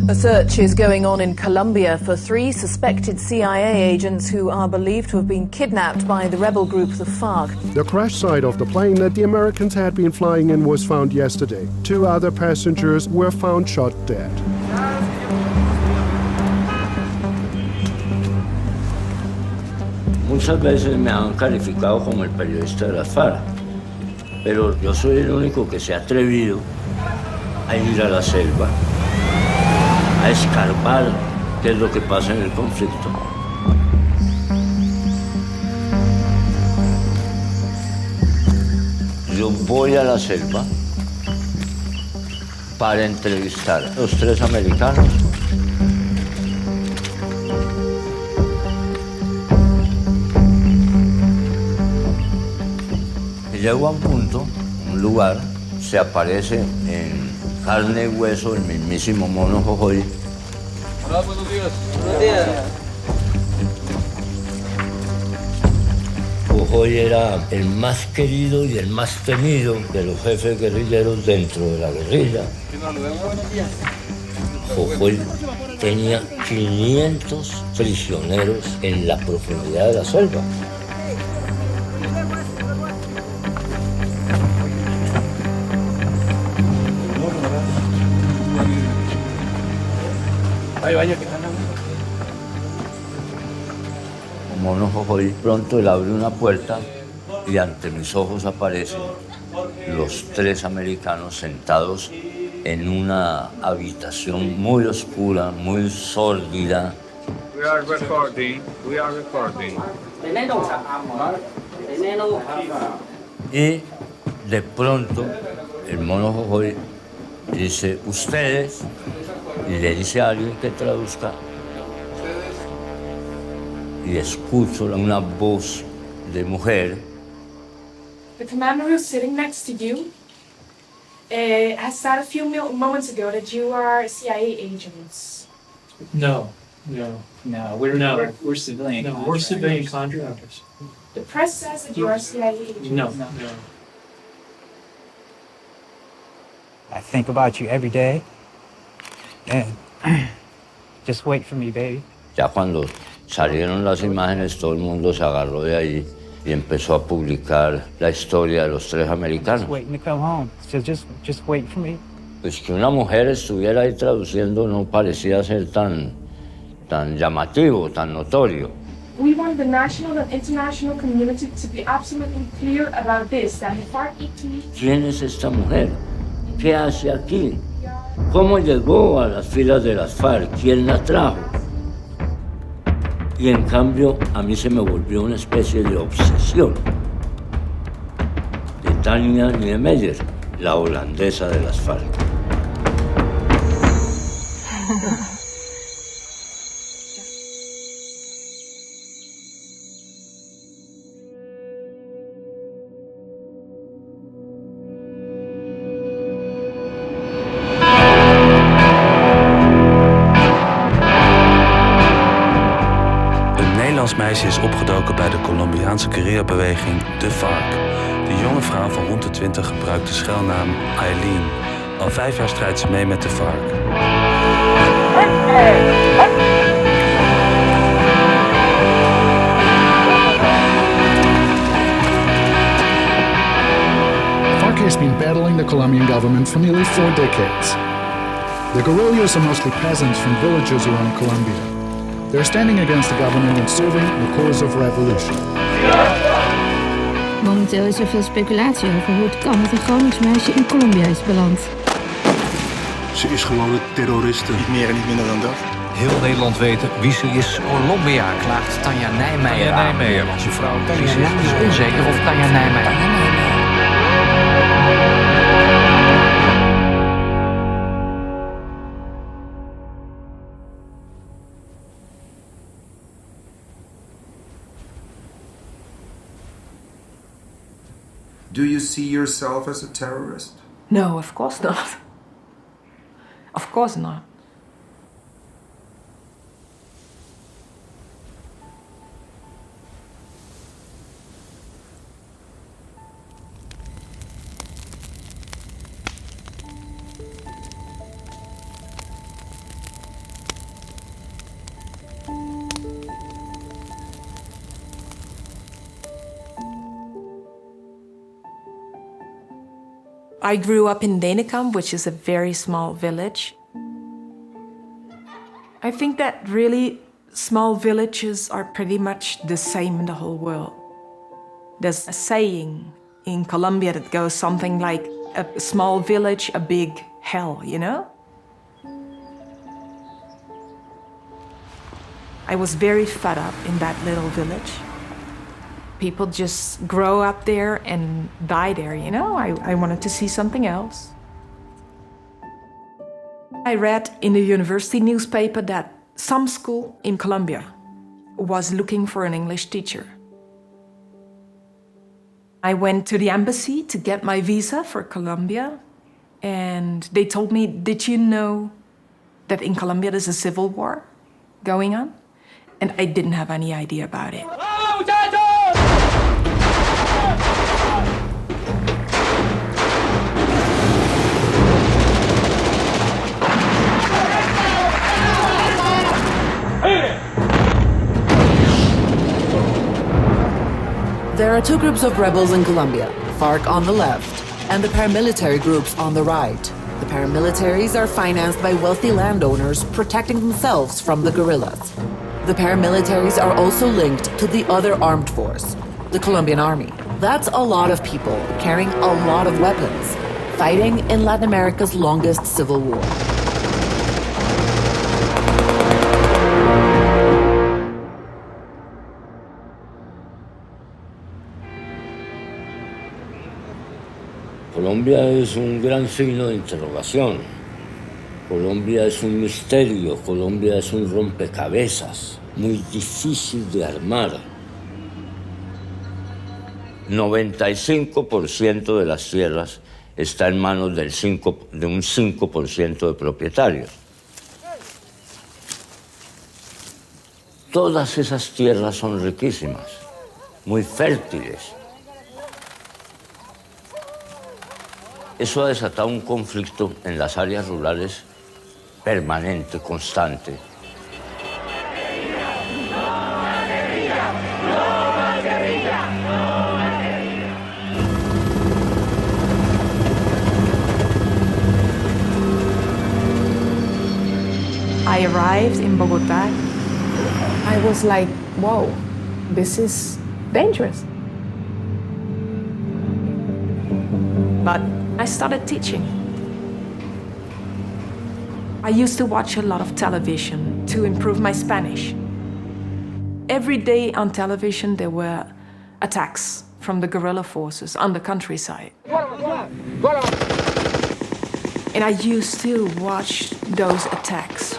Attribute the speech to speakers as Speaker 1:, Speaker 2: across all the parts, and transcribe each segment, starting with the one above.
Speaker 1: A search is going on in Colombia for 3 suspected CIA agents who are believed to have been kidnapped by the rebel group the FARC.
Speaker 2: The crash site of the plane that the Americans had been flying in was found yesterday. 2 other passengers were found shot dead.
Speaker 3: Muchas veces me han calificado como el periodista de las FARC, pero yo soy el único que se ha atrevido a ir a la selva, a escarbar qué es lo que pasa en el conflicto. Yo voy a la selva para entrevistar a los 3 americanos. Y llego a un punto, un lugar, se aparece en carne y hueso el mismísimo mono Jojoy.
Speaker 4: Hola, buenos días.
Speaker 5: Buenos días.
Speaker 3: Jojoy era el más querido y el más temido de los jefes guerrilleros dentro de la guerrilla. Jojoy tenía 500 prisioneros en la profundidad de la selva. Mono Jojoy, pronto él abre una puerta y ante mis ojos aparecen los 3 americanos sentados en una habitación muy oscura, muy sórdida.
Speaker 4: We are recording. We are recording.
Speaker 3: Y de pronto el mono Jojoy dice, ustedes, y le dice a alguien que traduzca, y escucho una voz de mujer.
Speaker 6: The commander who's sitting next to you has said a few moments ago that you are CIA agents.
Speaker 7: No, we're
Speaker 5: civilian.
Speaker 7: No, we're civilian contractors.
Speaker 6: The press says that you are CIA agents.
Speaker 7: No.
Speaker 5: I think about you every day. And just wait for me, baby.
Speaker 3: Ya cuando salieron las imágenes, todo el mundo se agarró de ahí y empezó a publicar la historia de los 3 americanos.
Speaker 5: Just waiting to come home. So just wait for me.
Speaker 3: Pues que una mujer estuviera ahí traduciendo no parecía ser tan llamativo, tan notorio.
Speaker 6: We want the national and international community to be absolutely clear about this, that the FARC-EP...
Speaker 3: ¿Quién es esta mujer? ¿Qué hace aquí? ¿Cómo llegó a las filas de las FARC? ¿Quién la trajo? Y en cambio, a mí se me volvió una especie de obsesión de Tania Niemeyer, la holandesa de las FARC.
Speaker 8: Meisje is opgedoken bij de Colombiaanse guerrillabeweging de FARC. De jonge vrouw van rond de 20 gebruikt de schuilnaam Eileen. Al 5 jaar strijdt ze mee met de FARC.
Speaker 9: FARC has been battling the Colombian government for nearly 4 decades. The guerrillas are mostly peasants from villages around Colombia. They're standing against the government and serving the cause of revolution.
Speaker 10: Momenteel is er veel speculatie over hoe het kan dat een Gronings meisje in Colombia is beland.
Speaker 11: Ze is gewoon een terroriste. Niet meer en niet minder dan dat.
Speaker 12: Heel Nederland weten wie ze is.
Speaker 13: Colombia klaagt Tanja Nijmeijer aan.
Speaker 12: Onze vrouw.
Speaker 13: Ze is onzeker of Tanja Nijmeijer...
Speaker 14: Do you see yourself as a terrorist?
Speaker 6: No, of course not. Of course not. I grew up in Denenkamp, which is a very small village. I think that really small villages are pretty much the same in the whole world. There's a saying in Colombia that goes something like, a small village, a big hell, you know? I was very fed up in that little village. People just grow up there and die there, you know? I wanted to see something else. I read in the university newspaper that some school in Colombia was looking for an English teacher. I went to the embassy to get my visa for Colombia, and they told me, did you know that in Colombia there's a civil war going on? And I didn't have any idea about it.
Speaker 15: There are two groups of rebels in Colombia, FARC on the left and the paramilitary groups on the right. The paramilitaries are financed by wealthy landowners protecting themselves from the guerrillas. The paramilitaries are also linked to the other armed force, the Colombian army. That's a lot of people carrying a lot of weapons, fighting in Latin America's longest civil war.
Speaker 3: Colombia es un gran signo de interrogación. Colombia es un misterio, Colombia es un rompecabezas, muy difícil de armar. 95% de las tierras está en manos de un 5% de propietarios. Todas esas tierras son riquísimas, muy fértiles. Eso ha desatado un conflicto en las áreas rurales permanente, constante.
Speaker 6: I arrived in Bogotá. I was like, whoa, this is dangerous. But I started teaching. I used to watch a lot of television to improve my Spanish. Every day on television there were attacks from the guerrilla forces on the countryside. And I used to watch those attacks.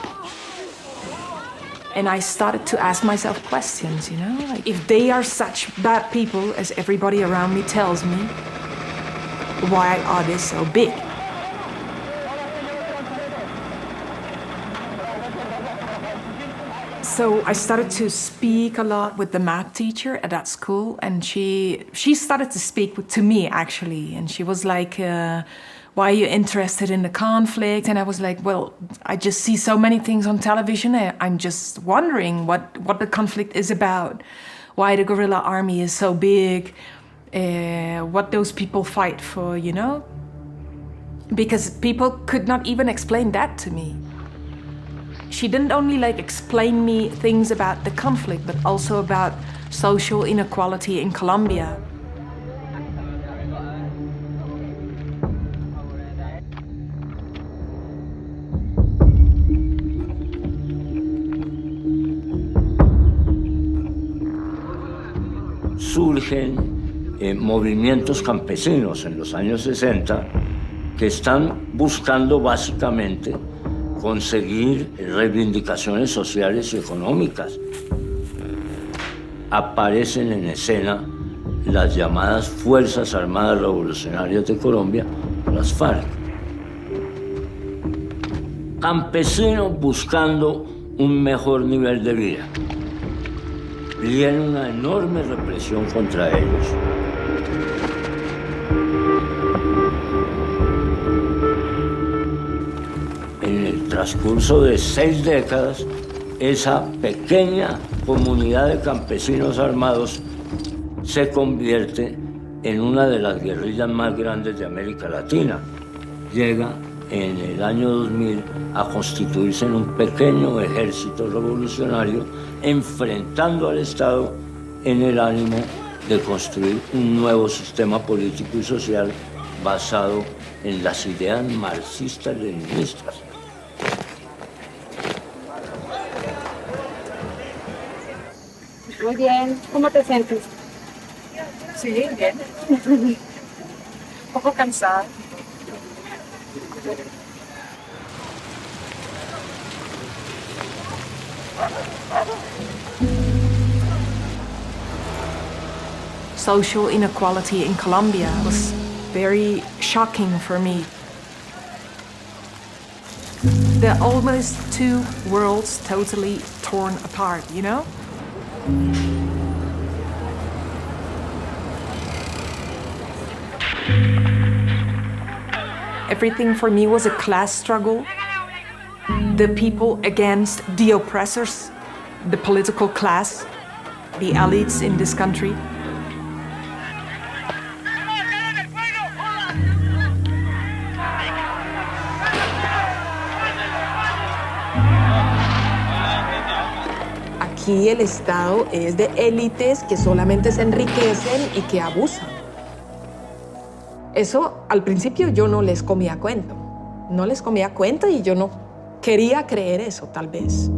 Speaker 6: And I started to ask myself questions, you know? Like, if they are such bad people as everybody around me tells me, why are they so big? So I started to speak a lot with the math teacher at that school, and she started to speak to me, actually. And she was like, why are you interested in the conflict? And I was like, well, I just see so many things on television. I'm just wondering what the conflict is about, why the guerrilla army is so big, what those people fight for, you know? Because people could not even explain that to me. She didn't only explain me things about the conflict, but also about social inequality in Colombia.
Speaker 3: Surgen movimientos campesinos en los años 60 que están buscando básicamente conseguir reivindicaciones sociales y económicas. Aparecen en escena las llamadas Fuerzas Armadas Revolucionarias de Colombia, las FARC. Campesinos buscando un mejor nivel de vida. Viene una enorme represión contra ellos. En el transcurso de 6 décadas, esa pequeña comunidad de campesinos armados se convierte en una de las guerrillas más grandes de América Latina. Llega en el año 2000 a constituirse en un pequeño ejército revolucionario, enfrentando al Estado en el ánimo de construir un nuevo sistema político y social basado en las ideas marxistas-leninistas.
Speaker 16: Muy bien, ¿cómo te sientes?
Speaker 6: Sí, bien. Un poco cansada. Social inequality in Colombia was very shocking for me. There are almost two worlds totally torn apart, you know? Everything for me was a class struggle. The people against the oppressors, the political class, the elites in this country.
Speaker 17: Aquí el Estado es de élites que solamente se enriquecen y que abusan. Eso al principio yo no les comía cuento. No les comía cuento y yo no quería creer eso, tal vez.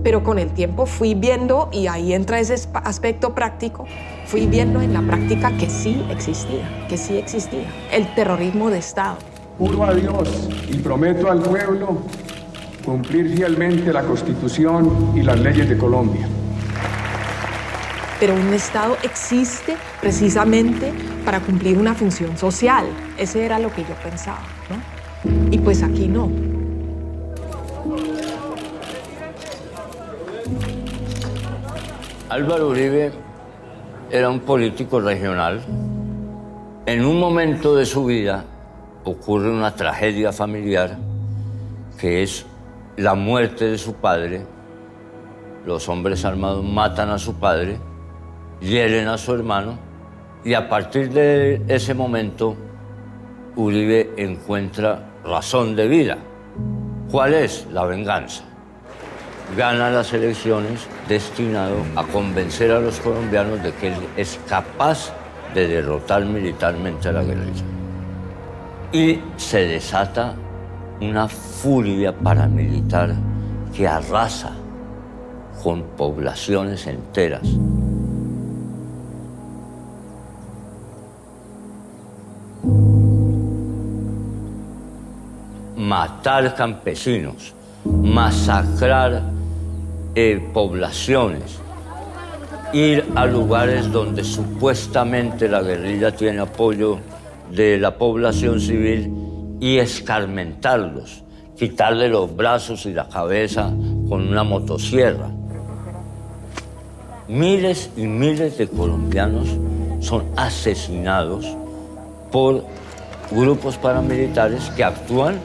Speaker 17: Pero con el tiempo fui viendo, y ahí entra ese aspecto práctico, fui viendo en la práctica que sí existía, el terrorismo de Estado.
Speaker 18: Juro a Dios y prometo al pueblo cumplir fielmente la Constitución y las leyes de Colombia.
Speaker 17: Pero un Estado existe precisamente para cumplir una función social. Ese era lo que yo pensaba, ¿no? Y pues aquí no.
Speaker 3: Álvaro Uribe era un político regional. En un momento de su vida ocurre una tragedia familiar que es la muerte de su padre. Los hombres armados matan a su padre, hieren a su hermano, y a partir de ese momento Uribe encuentra razón de vida. ¿Cuál es? La venganza. Gana las elecciones destinado a convencer a los colombianos de que él es capaz de derrotar militarmente a la guerrilla. Y se desata una furia paramilitar que arrasa con poblaciones enteras. Matar campesinos, masacrar poblaciones, ir a lugares donde supuestamente la guerrilla tiene apoyo de la población civil y escarmentarlos, quitarle los brazos y la cabeza con una motosierra. Miles y miles de colombianos son asesinados por grupos paramilitares que actúan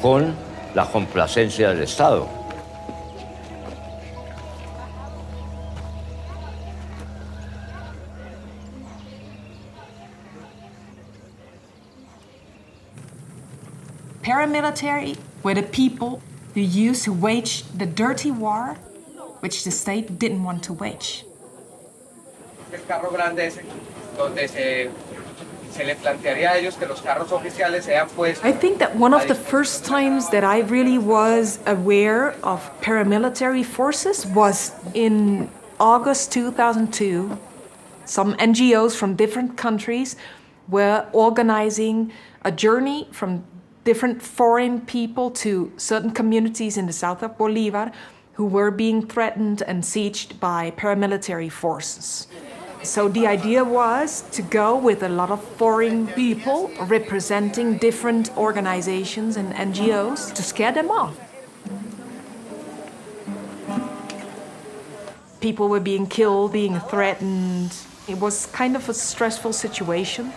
Speaker 3: con la complacencia del Estado.
Speaker 6: Paramilitary were the people who used to wage the dirty war which the state didn't want to wage.
Speaker 19: El carro grande ese, donde se le plantearía a ellos que los carros oficiales sean puestos.
Speaker 6: I think that one of the first times that I really was aware of paramilitary forces was in August 2002. Some NGOs from different countries were organizing a journey from different foreign people to certain communities in the south of Bolívar who were being threatened and sieged by paramilitary forces. So the idea was to go with a lot of foreign people representing different organizations and NGOs to scare them off. People were being killed, being threatened. It was kind of a stressful situation.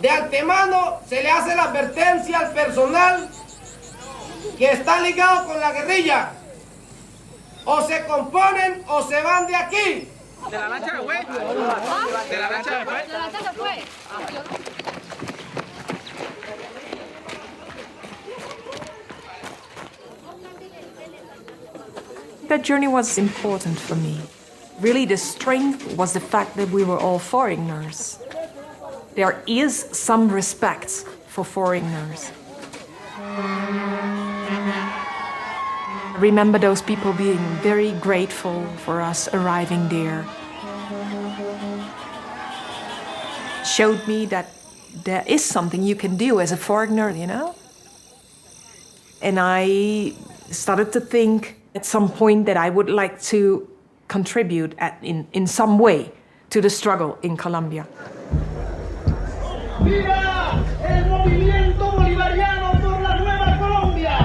Speaker 20: De antemano se le hace la advertencia al personal que está ligado con la guerrilla O se componen o se van de aquí.
Speaker 19: De la lancha fue. De la lancha fue.
Speaker 16: La lancha se fue.
Speaker 6: That journey was important for me. Really, the strength was the fact that we were all foreigners. There is some respect for foreigners. I remember those people being very grateful for us arriving there. Showed me that there is something you can do as a foreigner, you know? And I started to think at some point that I would like to contribute in some way to the struggle in Colombia.
Speaker 20: ¡Viva el movimiento bolivariano por la nueva Colombia!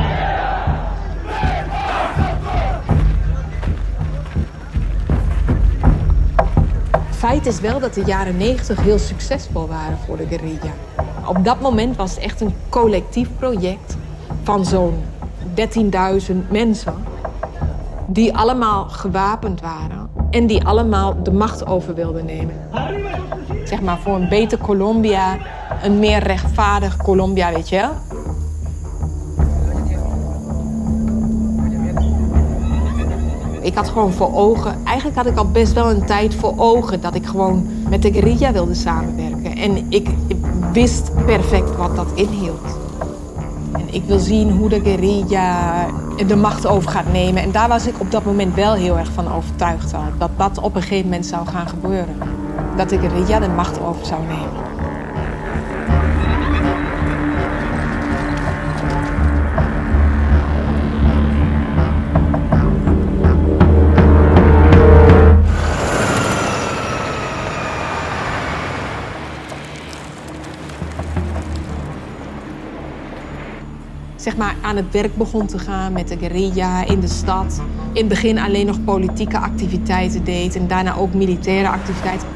Speaker 17: Feit is wel dat de jaren 90 heel succesvol waren voor de guerrilla. Op dat moment was het echt een collectief project van zo'n 13.000 mensen die allemaal gewapend waren en die allemaal de macht over wilden nemen. Zeg maar voor een beter Colombia, een meer rechtvaardig Colombia, weet je. Ik had gewoon voor ogen, eigenlijk had ik al best wel een tijd voor ogen dat ik gewoon met de guerrilla wilde samenwerken. En ik wist perfect wat dat inhield. En ik wil zien hoe de guerrilla de macht over gaat nemen. En daar was ik op dat moment wel heel erg van overtuigd al. Dat dat op een gegeven moment zou gaan gebeuren. Dat de guerrilla de macht over zou nemen. Zeg maar aan het werk begon te gaan met de guerrilla in de stad. In het begin alleen nog politieke activiteiten deed en daarna ook militaire activiteiten.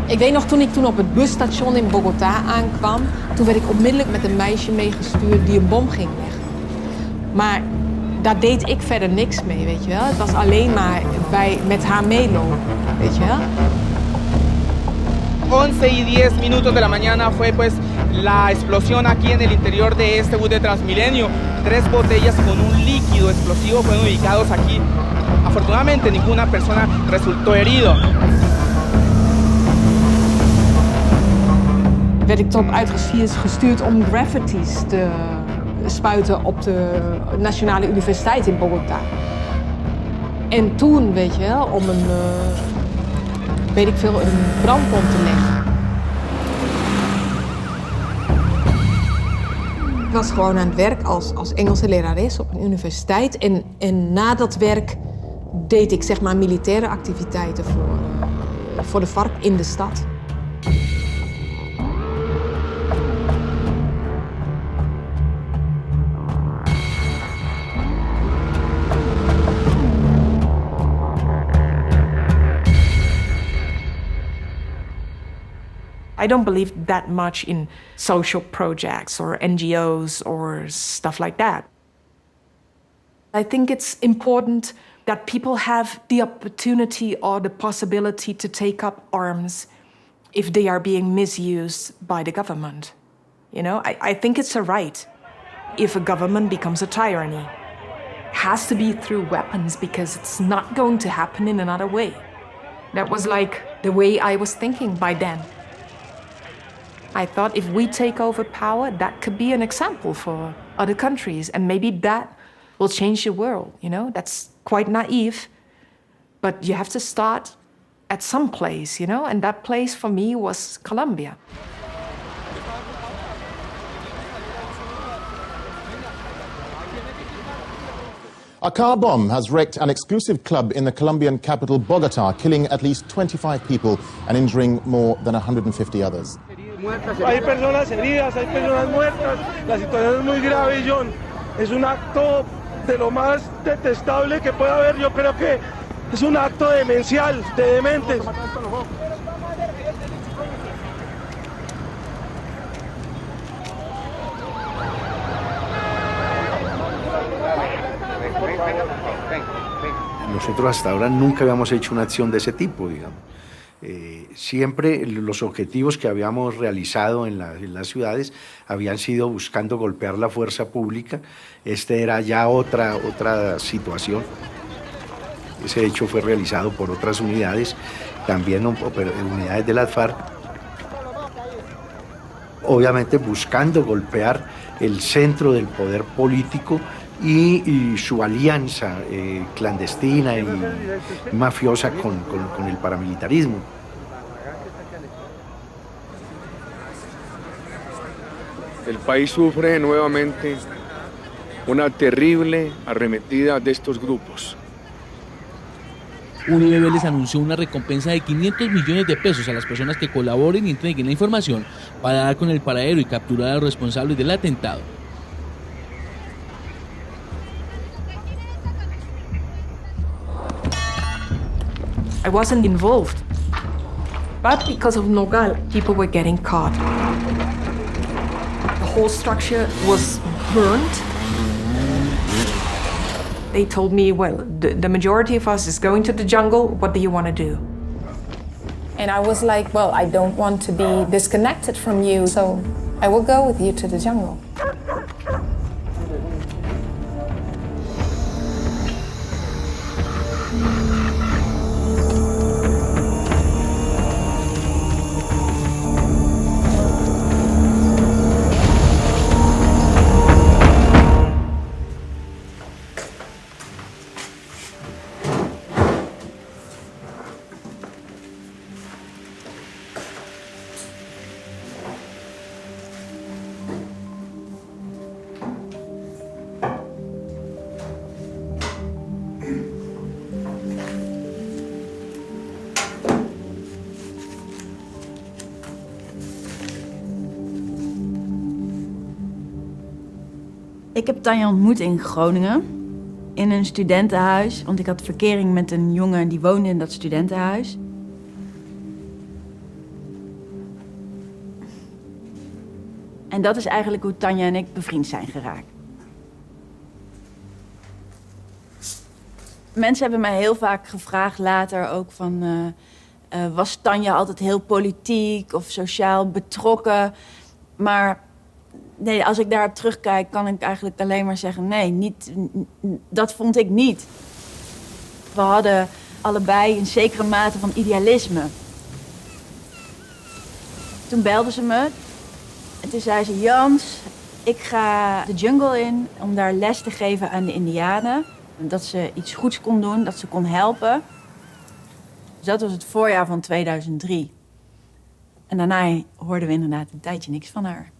Speaker 17: Ik weet nog, toen ik op het busstation in Bogota aankwam, toen werd ik onmiddellijk met een meisje meegestuurd die een bom ging leggen. Maar daar deed ik verder niks mee, weet je wel. Het was alleen maar met haar meelopen, weet je wel.
Speaker 19: 11:10 de la mañana fue pues la explosión aquí en el interior de este bus de Transmilenio. 3 botellas con un líquido explosivo fueron ubicados aquí. Afortunadamente ninguna persona resultó herido.
Speaker 17: Werd ik erop uitgestuurd om graffitis te spuiten op de Nationale Universiteit in Bogota. En toen, weet je wel, om een brandbom te leggen. Ik was gewoon aan het werk als Engelse lerares op een universiteit. En na dat werk deed ik zeg maar militaire activiteiten voor de FARC in de stad.
Speaker 6: I don't believe that much in social projects or NGOs or stuff like that. I think it's important that people have the opportunity or the possibility to take up arms if they are being misused by the government. You know, I think it's a right if a government becomes a tyranny. It has to be through weapons because it's not going to happen in another way. That was like the way I was thinking by then. I thought if we take over power, that could be an example for other countries, and maybe that will change the world, you know? That's quite naive, but you have to start at some place, you know? And that place for me was Colombia.
Speaker 21: A car bomb has wrecked an exclusive club in the Colombian capital, Bogota, killing at least 25 people and injuring more than 150 others.
Speaker 22: Hay personas heridas, hay personas muertas, la situación es muy grave, John. Es un acto de lo más detestable que pueda haber. Yo creo que es un acto demencial, de dementes.
Speaker 11: Nosotros hasta ahora nunca habíamos hecho una acción de ese tipo, digamos. Siempre los objetivos que habíamos realizado en las ciudades habían sido buscando golpear la fuerza pública. Este era ya otra situación. Ese hecho fue realizado por otras unidades, también unidades de las FARC, obviamente buscando golpear el centro del poder político y su alianza clandestina y mafiosa con el paramilitarismo.
Speaker 18: El país sufre nuevamente una terrible arremetida de estos grupos.
Speaker 1: Uribe Vélez anunció una recompensa de 500 millones de pesos a las personas que colaboren y entreguen la información para dar con el paradero y capturar a los responsables del atentado.
Speaker 6: I wasn't involved. But because of Nogal, people were getting caught. The whole structure was burnt. They told me, well, the majority of us is going to the jungle. What do you want to do?
Speaker 17: And I was like, well, I don't want to be disconnected from you, so I will go with you to the jungle.
Speaker 2: Ik heb Tanja ontmoet in Groningen, in een studentenhuis. Want ik had verkering met een jongen die woonde in dat studentenhuis. En dat is eigenlijk hoe Tanja en ik bevriend zijn geraakt. Mensen hebben mij heel vaak gevraagd later ook van... was Tanja altijd heel politiek of sociaal betrokken? Maar... nee, als ik daarop terugkijk, kan ik eigenlijk alleen maar zeggen... nee, dat vond ik niet. We hadden allebei een zekere mate van idealisme. Toen belde ze me. En toen zei ze... Jans, ik ga de jungle in om daar les te geven aan de Indianen. Dat ze iets goeds kon doen, dat ze kon helpen. Dus dat was het voorjaar van 2003. En daarna hoorden we inderdaad een tijdje niks van haar.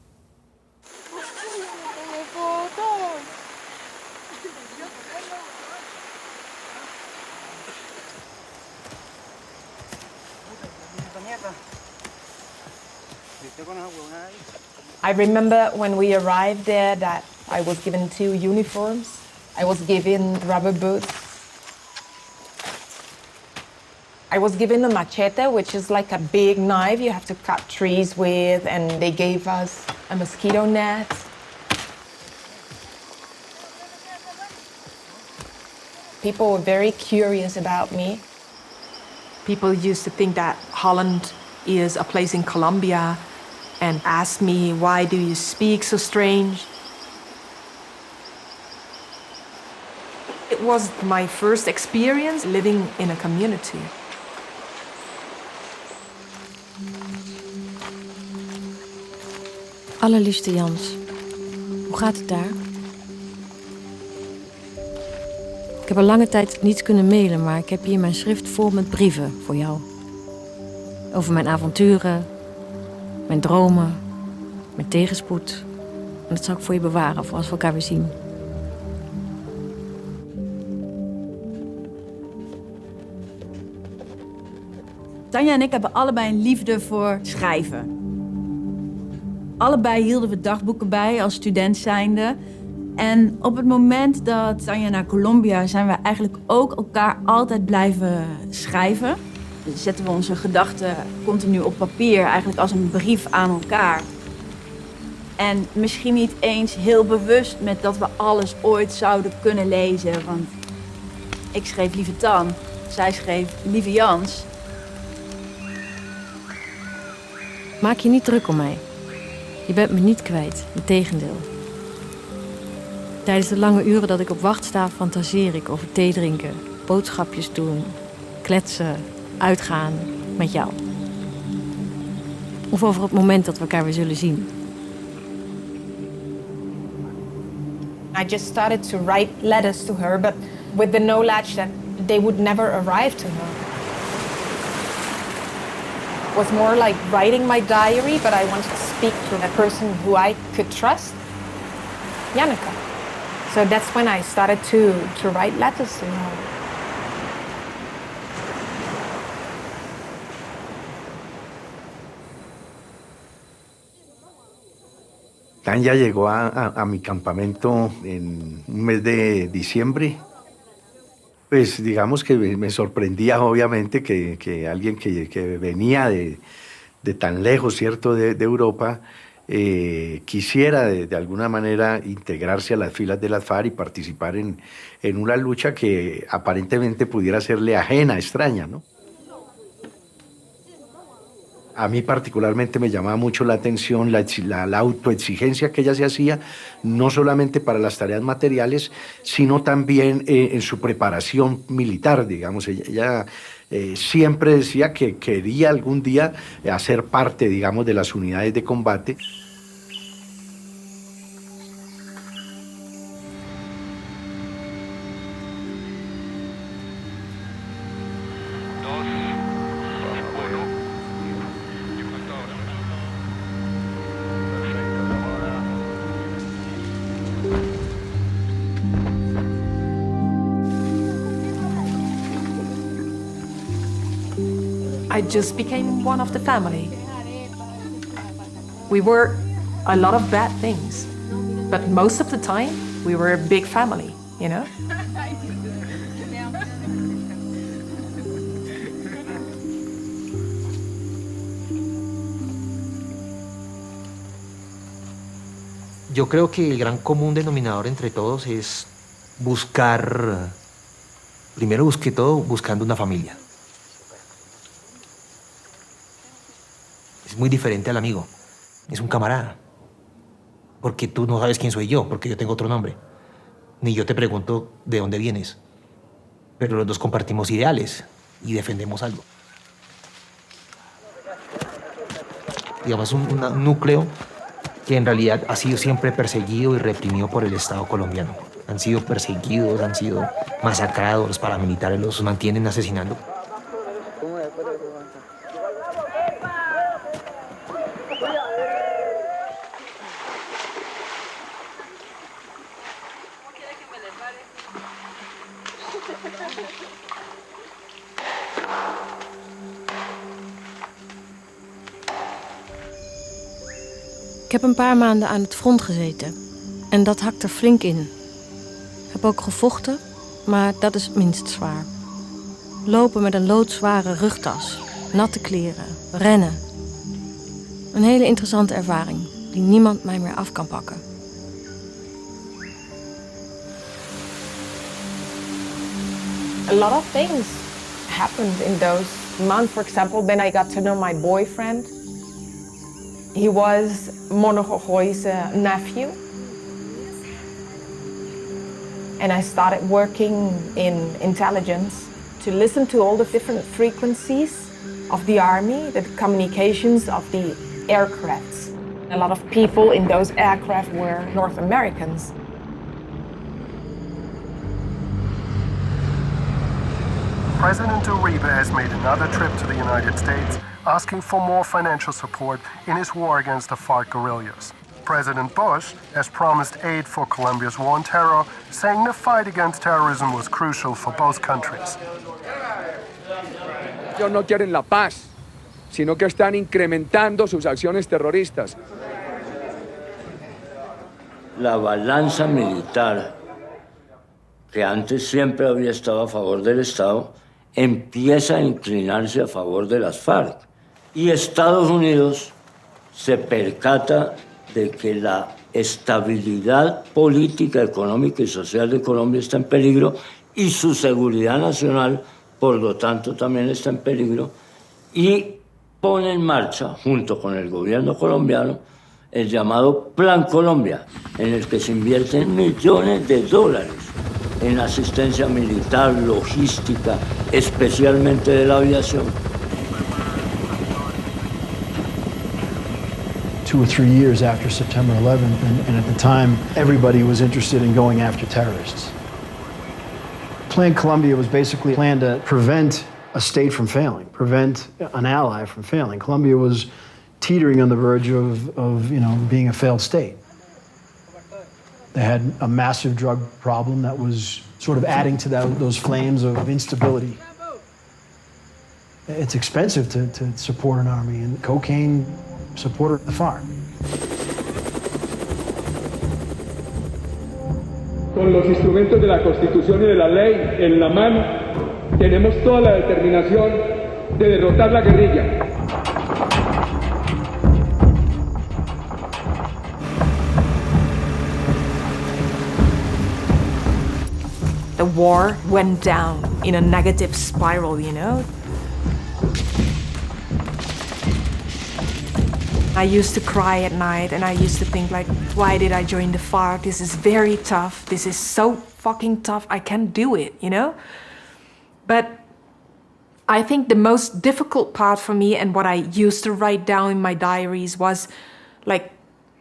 Speaker 17: I remember when we arrived there that I was given 2 uniforms. I was given rubber boots. I was given a machete, which is like a big knife you have to cut trees with, and they gave us a mosquito net. People were very curious about me.
Speaker 6: People used to think that Holland is a place in Colombia and asked me, why do you speak so strange? It was my first experience living in a community.
Speaker 10: Allerliefste Jans, hoe gaat het daar? Ik heb al lange tijd niet kunnen mailen, maar ik heb hier mijn schrift vol met brieven voor jou. Over mijn avonturen, mijn dromen, mijn tegenspoed. En dat zal ik voor je bewaren voor als we elkaar weer zien.
Speaker 2: Tanja en ik hebben allebei een liefde voor schrijven. Allebei hielden we dagboeken bij als student zijnde. En op het moment dat Tanja naar Colombia zijn we eigenlijk ook elkaar altijd blijven schrijven. Dus zetten we onze gedachten continu op papier, eigenlijk als een brief aan elkaar. En misschien niet eens heel bewust met dat we alles ooit zouden kunnen lezen. Want Ik schreef Lieve Tan, zij schreef Lieve Jans.
Speaker 10: Maak je niet druk om mij. Je bent me niet kwijt, integendeel. Tijdens de lange uren dat ik op wacht sta, fantaseer ik over thee drinken, boodschapjes doen, kletsen, uitgaan met jou. Of over het moment dat we elkaar weer zullen zien.
Speaker 17: I just started to write letters to her, but with the knowledge that they would never arrive to her. It was more like writing my diary, but I wanted to speak to a person who I could trust, Janneke. So that's when I started to write letters to her.
Speaker 11: Tanya llegó a mi campamento en un mes de diciembre. Pues digamos que me sorprendía obviamente que alguien que venía de tan lejos, ¿cierto?, de Europa, quisiera de alguna manera integrarse a las filas de las FARC y participar en una lucha que aparentemente pudiera serle ajena, extraña, ¿no? A mí particularmente me llamaba mucho la atención la autoexigencia que ella se hacía, no solamente para las tareas materiales, sino también en su preparación militar, digamos. Ella siempre decía que quería algún día hacer parte, digamos, de las unidades de combate.
Speaker 6: I just became one of the family. We were a lot of bad things, but most of the time we were a big family, you know?
Speaker 13: Yo creo que el gran común denominador entre todos es buscar, primero busqué todo buscando una familia. Es muy diferente al amigo, es un camarada. Porque tú no sabes quién soy yo, porque yo tengo otro nombre. Ni yo te pregunto de dónde vienes. Pero los dos compartimos ideales y defendemos algo. Digamos, un núcleo que en realidad ha sido siempre perseguido y reprimido por el Estado colombiano. Han sido perseguidos, han sido masacrados, los paramilitares los mantienen asesinando.
Speaker 10: Ik heb een paar maanden aan het front gezeten. En dat hakt er flink in. Heb ook gevochten, maar dat is het minst zwaar. Lopen met een loodzware rugtas, natte kleren, rennen. Een hele interessante ervaring die niemand mij meer af kan pakken.
Speaker 17: A lot of things happened in those months. For example, then I got to know my boyfriend. He was Mono Jojoy's nephew. And I started working in intelligence to listen to all the different frequencies of the army, the communications of the aircrafts. A lot of people in those aircraft were North Americans.
Speaker 4: President Uribe has made another trip to the United States, asking for more financial support in his war against the FARC guerrillas. President Bush has promised aid for Colombia's war on terror, saying the fight against terrorism was crucial for both countries.
Speaker 7: Ellos no quieren la paz, sino que están incrementando sus acciones terroristas.
Speaker 3: La balanza militar, que antes siempre había estado a favor del Estado, empieza a inclinarse a favor de las FARC. Y Estados Unidos se percata de que la estabilidad política, económica y social de Colombia está en peligro y su seguridad nacional, por lo tanto, también está en peligro, y pone en marcha, junto con el gobierno colombiano, el llamado Plan Colombia, en el que se invierten millones de dólares en asistencia militar, logística, especialmente de la aviación.
Speaker 5: 2 or 3 years after September 11th, and at the time, everybody was interested in going after terrorists. Plan Colombia was basically a plan to prevent a state from failing, prevent an ally from failing. Colombia was teetering on the verge of being a failed state. They had a massive drug problem that was sort of adding to those flames of instability. It's expensive to support an army, and cocaine supported the FARC.
Speaker 18: Con los instrumentos de la Constitución y de la ley en la mano, tenemos toda la determinación de derrotar la guerrilla.
Speaker 6: The war went down in a negative spiral, you know? I used to cry at night and I used to think like, why did I join the FARC? This is very tough. This is so fucking tough. I can't do it, you know? But I think the most difficult part for me and what I used to write down in my diaries was like,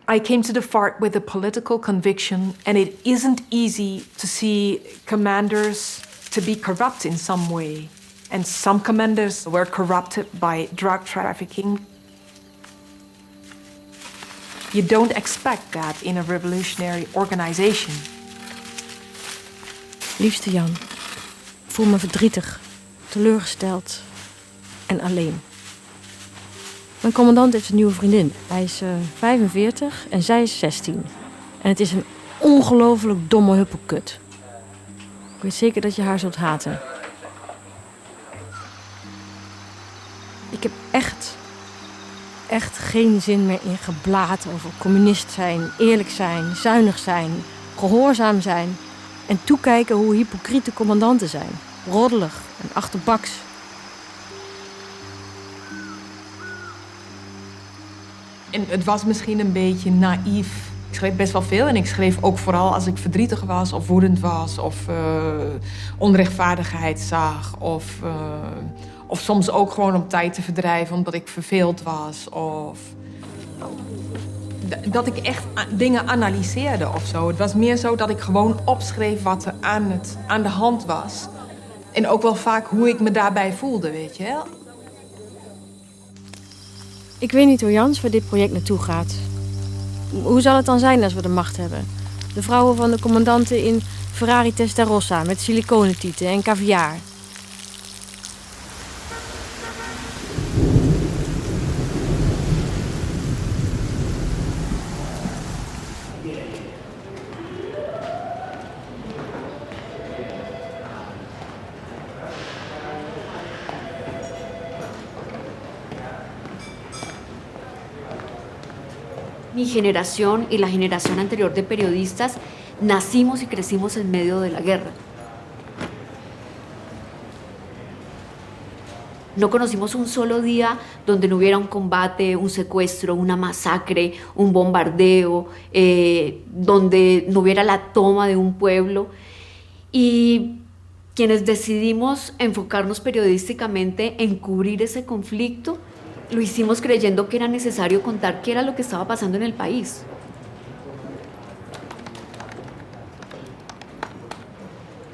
Speaker 6: I came to the FARC with a political conviction, and it isn't easy to see commanders to be corrupt in some way. And some commanders were corrupted by drug trafficking. You don't expect that in a revolutionary organization.
Speaker 10: Liefste Jan, ik voel me verdrietig, teleurgesteld en alleen. Mijn commandant heeft een nieuwe vriendin. Hij is 45 en zij is 16. En het is een ongelooflijk domme huppelkut. Ik weet zeker dat je haar zult haten. Ik heb echt geen zin meer in geblaat over communist zijn, eerlijk zijn, zuinig zijn, gehoorzaam zijn en toekijken hoe hypocriete commandanten zijn. Roddelig en achterbaks.
Speaker 6: En het was misschien een beetje naïef. Ik schreef best wel veel en ik schreef ook vooral als ik verdrietig was of woedend was of onrechtvaardigheid zag of soms ook gewoon om tijd te verdrijven omdat ik verveeld was of dat ik echt dingen analyseerde of zo. Het was meer zo dat ik gewoon opschreef wat er aan de hand was en ook wel vaak hoe ik me daarbij voelde, weet je wel.
Speaker 10: Ik weet niet hoe Jans waar dit project naartoe gaat. Hoe zal het dan zijn als we de macht hebben? De vrouwen van de commandanten in Ferrari Testarossa met siliconentieten en caviar.
Speaker 8: Mi generación y la generación anterior de periodistas nacimos y crecimos en medio de la guerra. No conocimos un solo día donde no hubiera un combate, un secuestro, una masacre, un bombardeo, donde no hubiera la toma de un pueblo. Y quienes decidimos enfocarnos periodísticamente en cubrir ese conflicto, lo hicimos creyendo que era necesario contar qué era lo que estaba pasando en el país.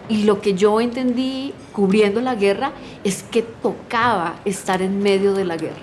Speaker 8: Y lo que yo entendí cubriendo la guerra es que tocaba estar en medio de la guerra.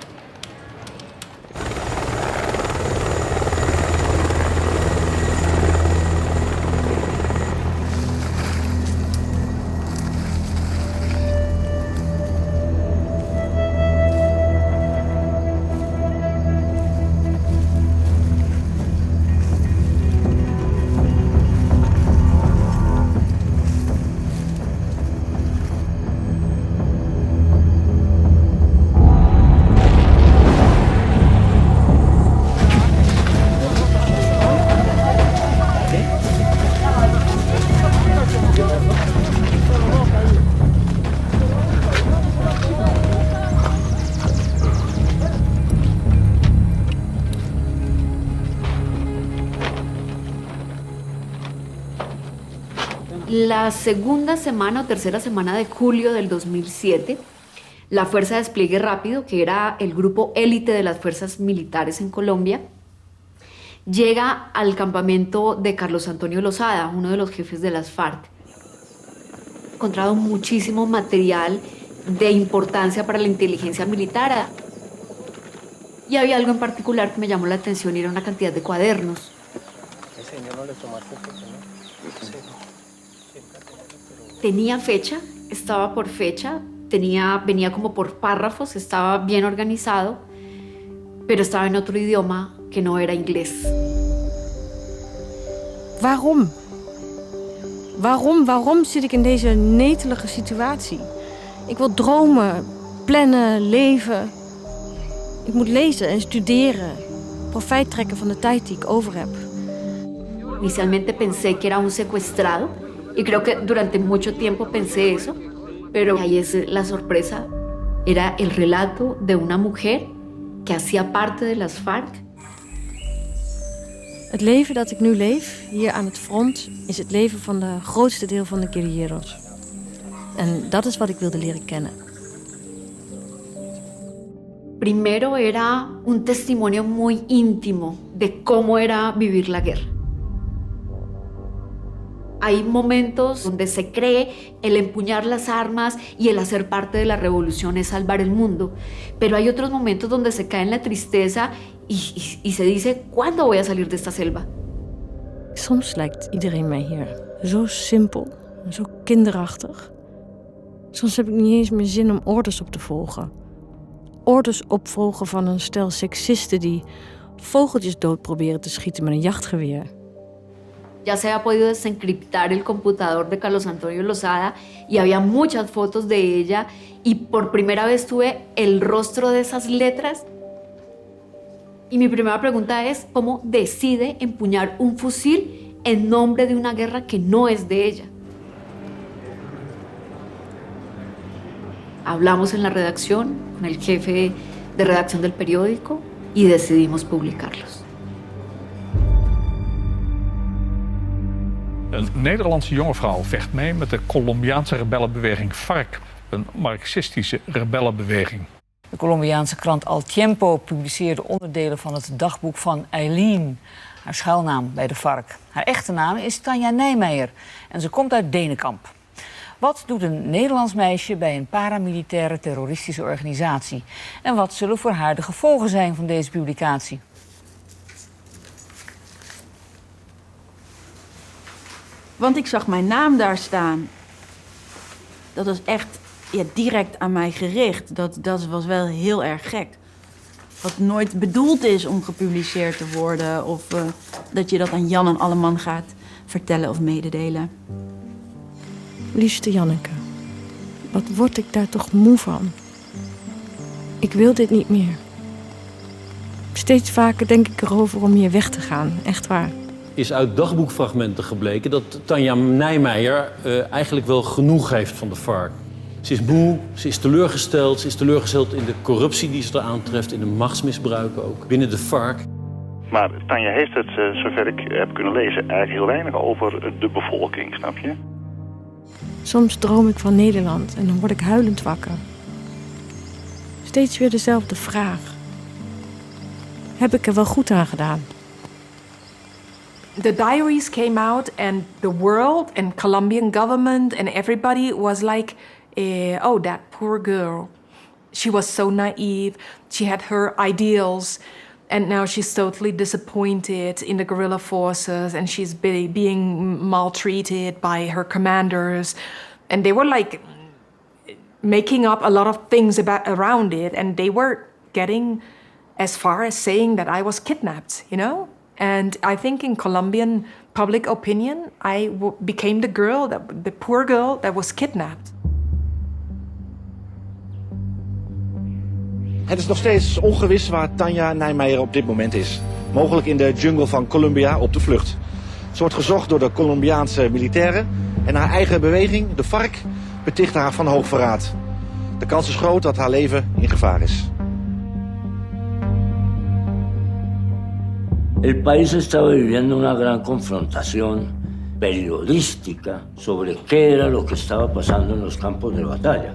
Speaker 8: La segunda semana o tercera semana de julio del 2007, la Fuerza de Despliegue Rápido, que era el grupo élite de las fuerzas militares en Colombia, llega al campamento de Carlos Antonio Lozada, uno de los jefes de las FARC. He encontrado muchísimo material de importancia para la inteligencia militar. Y había algo en particular que me llamó la atención, y era una cantidad de cuadernos. Tenía fecha, estaba por fecha, venía como por párrafos, estaba bien organizado, pero estaba en otro idioma que no era inglés.
Speaker 10: Waarom? Waarom zit ik in deze netelige situatie? Ik wil dromen, plannen, leven. Ik moet lezen en studeren, profijt trekken van de tijd die ik over heb.
Speaker 8: Inicialmente pensé que era un secuestrado, y creo que durante mucho tiempo pensé eso, pero ahí es la sorpresa. Era el relato de una mujer que hacía parte de las FARC.
Speaker 10: Het leven dat ik nu leef, hier aan het front, is het leven van de grootste deel van de guerrilleros. En dat is wat ik wilde leren kennen.
Speaker 8: Primero era un testimonio muy íntimo de cómo era vivir la guerra. Hay momentos donde se cree el empuñar las armas y el hacer parte de la revolución es salvar el mundo, pero hay otros momentos donde se cae en la tristeza y se dice, ¿cuándo voy a salir de esta selva?
Speaker 10: Soms lijkt iedereen mij hier zo simpel, zo kinderachtig. Soms heb ik niet eens meer zin om orders op te volgen. Orders opvolgen van een stel seksisten die vogeltjes dood proberen te schieten met een jachtgeweer.
Speaker 8: Ya se había podido desencriptar el computador de Carlos Antonio Lozada y había muchas fotos de ella, y por primera vez tuve el rostro de esas letras. Y mi primera pregunta es, ¿cómo decide empuñar un fusil en nombre de una guerra que no es de ella? Hablamos en la redacción con el jefe de redacción del periódico y decidimos publicarlos.
Speaker 9: Een Nederlandse jonge vrouw vecht mee met de Colombiaanse rebellenbeweging FARC, een marxistische rebellenbeweging.
Speaker 12: De Colombiaanse krant El Tiempo publiceerde onderdelen van het dagboek van Eileen, haar schuilnaam bij de FARC. Haar echte naam is Tanja Nijmeijer en ze komt uit Denenkamp. Wat doet een Nederlands meisje bij een paramilitaire terroristische organisatie? En wat zullen voor haar de gevolgen zijn van deze publicatie?
Speaker 2: Want ik zag mijn naam daar staan. Dat was echt direct aan mij gericht. Dat was wel heel erg gek. Wat nooit bedoeld is om gepubliceerd te worden. Of dat je dat aan Jan en Alleman gaat vertellen of mededelen.
Speaker 10: Liefste Janneke, wat word ik daar toch moe van. Ik wil dit niet meer. Steeds vaker denk ik erover om hier weg te gaan, echt waar.
Speaker 23: Is uit dagboekfragmenten gebleken dat Tanja Nijmeijer eigenlijk wel genoeg heeft van de FARC. Ze is moe, ze is teleurgesteld in de corruptie die ze er aantreft, in de machtsmisbruik ook, binnen de FARC.
Speaker 24: Maar Tanja heeft het, zover ik heb kunnen lezen, eigenlijk heel weinig over de bevolking, snap je?
Speaker 10: Soms droom ik van Nederland en dan word ik huilend wakker. Steeds weer dezelfde vraag. Heb ik er wel goed aan gedaan?
Speaker 6: The diaries came out and the world and Colombian government and everybody was like, oh, that poor girl. She was so naive. She had her ideals. And now she's totally disappointed in the guerrilla forces and she's being maltreated by her commanders. And they were like making up a lot of things around it. And they were getting as far as saying that I was kidnapped, you know? And I think in Colombian public opinion, I became the poor girl that was kidnapped.
Speaker 25: Het is nog steeds ongewis waar Tanja Nijmeijer op dit moment is. Mogelijk in de jungle van Colombia op de vlucht. Ze wordt gezocht door de Colombiaanse militairen en haar eigen beweging, de FARC, beticht haar van hoogverraad. De kans is groot dat haar leven in gevaar is.
Speaker 3: El país estaba viviendo una gran confrontación periodística sobre qué era lo que estaba pasando en los campos de batalla.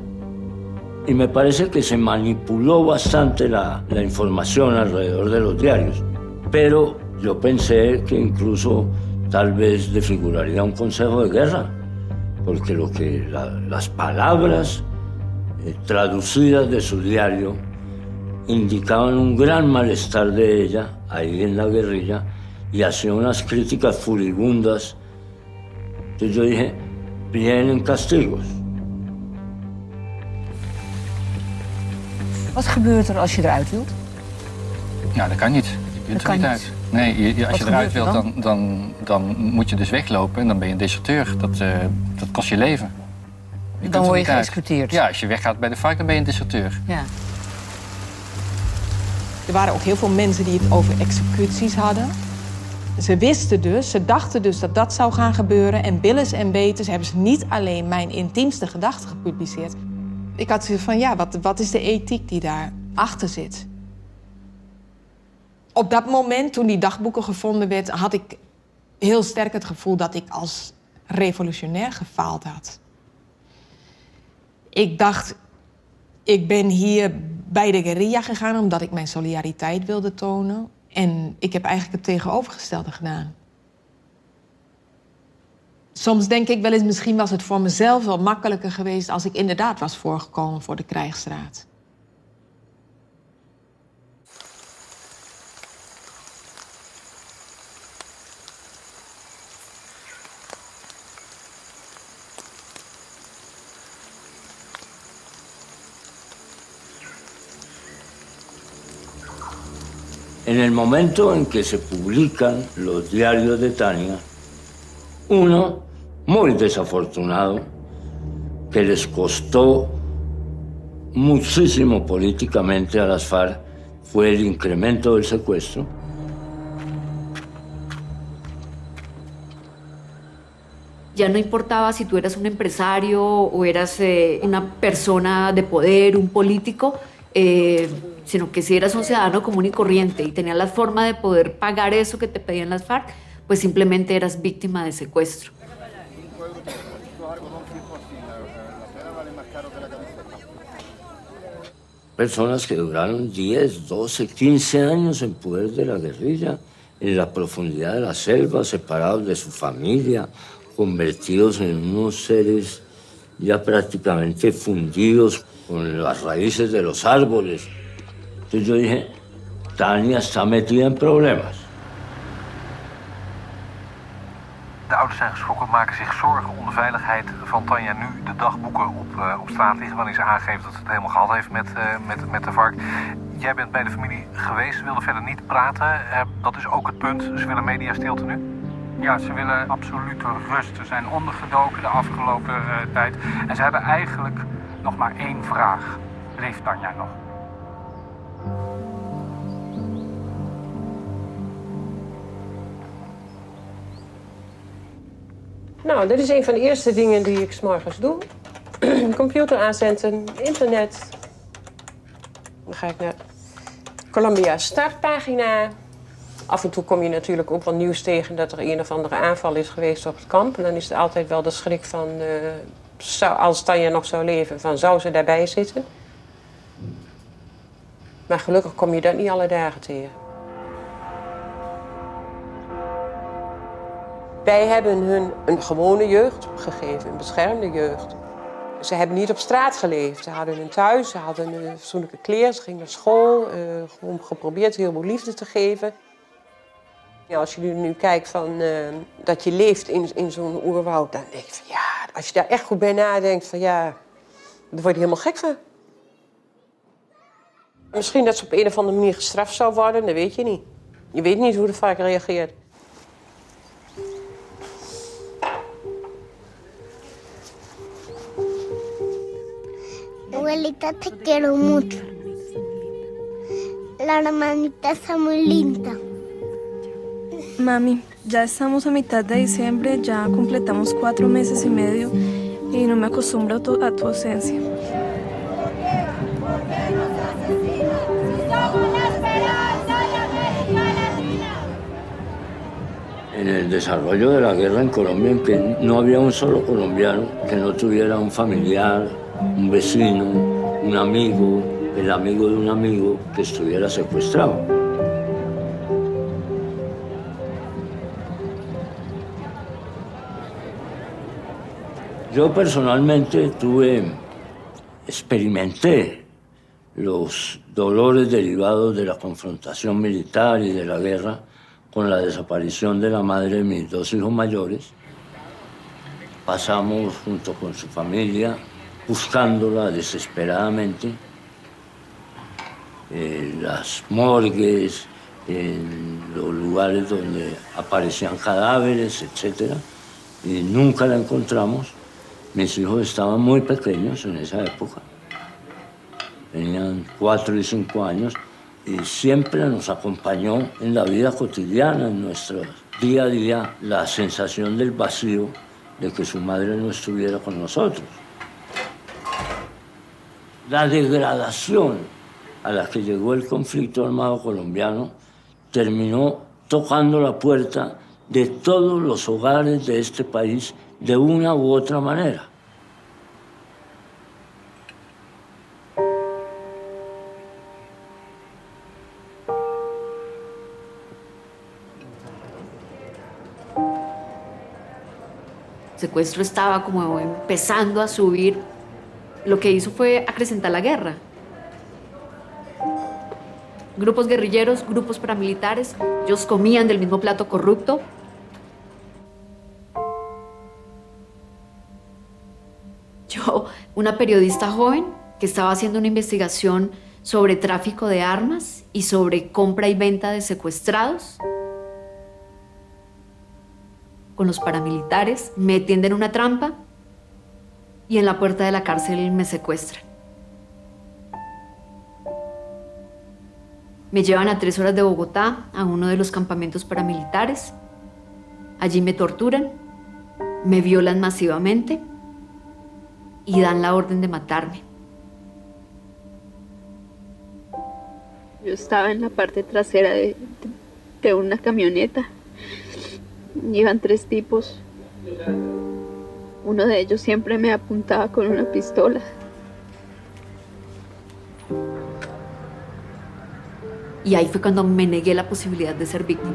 Speaker 3: Y me parece que se manipuló bastante la información alrededor de los diarios. Pero yo pensé que incluso tal vez desfiguraría un consejo de guerra, porque las palabras traducidas de su diario indicaban un gran malestar de ella ahí en la guerrilla y hacía unas críticas furibundas. Entonces yo dije, vienen castigos.
Speaker 12: Wat gebeurt er als je eruit wilt?
Speaker 14: Nou, dat kan niet. Je kunt er niet uit. Nee, als je eruit wilt, dan moet je dus weglopen en dan ben je een deserteur. Dat kost je leven.
Speaker 12: Dan word je geëxecuteerd.
Speaker 14: Ja, als je weggaat bij de FARC, dan ben je een deserteur.
Speaker 12: Ja.
Speaker 17: Er waren ook heel veel mensen die het over executies hadden. Ze wisten dus, ze dachten dus dat dat zou gaan gebeuren. En willens en wetens hebben ze niet alleen mijn intiemste gedachten gepubliceerd. Ik had zoiets van, ja, wat is de ethiek die daarachter zit? Op dat moment, toen die dagboeken gevonden werd, had ik heel sterk het gevoel dat ik als revolutionair gefaald had. Ik dacht, ik ben hier bij de guerrilla gegaan omdat ik mijn solidariteit wilde tonen. En ik heb eigenlijk het tegenovergestelde gedaan. Soms denk ik wel eens, misschien was het voor mezelf wel makkelijker geweest als ik inderdaad was voorgekomen voor de krijgsraad.
Speaker 3: En el momento en que se publican los diarios de Tania, uno muy desafortunado, que les costó muchísimo políticamente a las FARC, fue el incremento del secuestro.
Speaker 8: Ya no importaba si tú eras un empresario o eras una persona de poder, un político, sino que si eras un ciudadano común y corriente y tenías la forma de poder pagar eso que te pedían las FARC, pues simplemente eras víctima de secuestro.
Speaker 3: Personas que duraron 10, 12, 15 años en poder de la guerrilla, en la profundidad de la selva, separados de su familia, convertidos en unos seres ya prácticamente fundidos con las raíces de los árboles. Entonces yo dije, Tania está metida en problemas.
Speaker 15: De ouders zijn geschrokken, maken zich zorgen om de veiligheid van Tanja nu de dagboeken op straat liggen wanneer ze aangeeft dat ze het helemaal gehad heeft met de FARC. Jij bent bij de familie geweest, wilde verder niet praten. Dat is ook het punt. Ze willen mediastilte nu?
Speaker 16: Ja, ze willen absolute rust. Ze zijn ondergedoken de afgelopen tijd. En ze hebben eigenlijk nog maar één vraag. Leeft Tanja nog?
Speaker 19: Nou, dit is een van de eerste dingen die ik 's morgens doe. Computer aanzetten, internet. Dan ga ik naar Colombia startpagina. Af en toe kom je natuurlijk ook wel nieuws tegen dat er een of andere aanval is geweest op het kamp. En dan is er altijd wel de schrik van, als Tanja nog zou leven, van zou ze daarbij zitten? Maar gelukkig kom je dat niet alle dagen tegen. Wij hebben hun een gewone jeugd gegeven, een beschermde jeugd. Ze hebben niet op straat geleefd. Ze hadden een thuis, ze hadden fatsoenlijke kleren, ze gingen naar school. Gewoon geprobeerd heel veel liefde te geven. Ja, als je nu kijkt van, dat je leeft in zo'n oerwoud, dan denk je van ja, als je daar echt goed bij nadenkt, van ja, dan word je helemaal gek van. Misschien dat ze op een of andere manier gestraft zou worden, dat weet je niet. Je weet niet hoe de FARC reageert.
Speaker 20: Abuelita, te quiero mucho. La hermanita está muy linda.
Speaker 26: Mami, ya estamos a mitad de diciembre, ya completamos 4 meses y medio y no me acostumbro a tu ausencia.
Speaker 3: En el desarrollo de la guerra en Colombia, en que no había un solo colombiano que no tuviera un familiar, un vecino, un amigo, el amigo de un amigo que estuviera secuestrado. Yo personalmente experimenté los dolores derivados de la confrontación militar y de la guerra con la desaparición de la madre de mis 2 hijos mayores. Pasamos junto con su familia buscándola desesperadamente en las morgues, en los lugares donde aparecían cadáveres, etc. Y nunca la encontramos. Mis hijos estaban muy pequeños en esa época. Tenían 4 y 5 años y siempre nos acompañó en la vida cotidiana, en nuestro día a día, la sensación del vacío de que su madre no estuviera con nosotros. La degradación a la que llegó el conflicto armado colombiano terminó tocando la puerta de todos los hogares de este país de una u otra manera.
Speaker 8: El secuestro estaba como empezando a subir. Lo que hizo fue acrecentar la guerra. Grupos guerrilleros, grupos paramilitares, ellos comían del mismo plato corrupto. Yo, una periodista joven que estaba haciendo una investigación sobre tráfico de armas y sobre compra y venta de secuestrados, con los paramilitares, me tienden una trampa y en la puerta de la cárcel me secuestran. Me llevan a 3 horas de Bogotá a uno de los campamentos paramilitares. Allí me torturan, me violan masivamente y dan la orden de matarme.
Speaker 1: Yo estaba en la parte trasera de una camioneta. Iban 3 tipos. Uno de ellos siempre me apuntaba con una pistola.
Speaker 8: Y ahí fue cuando me negué la posibilidad de ser víctima.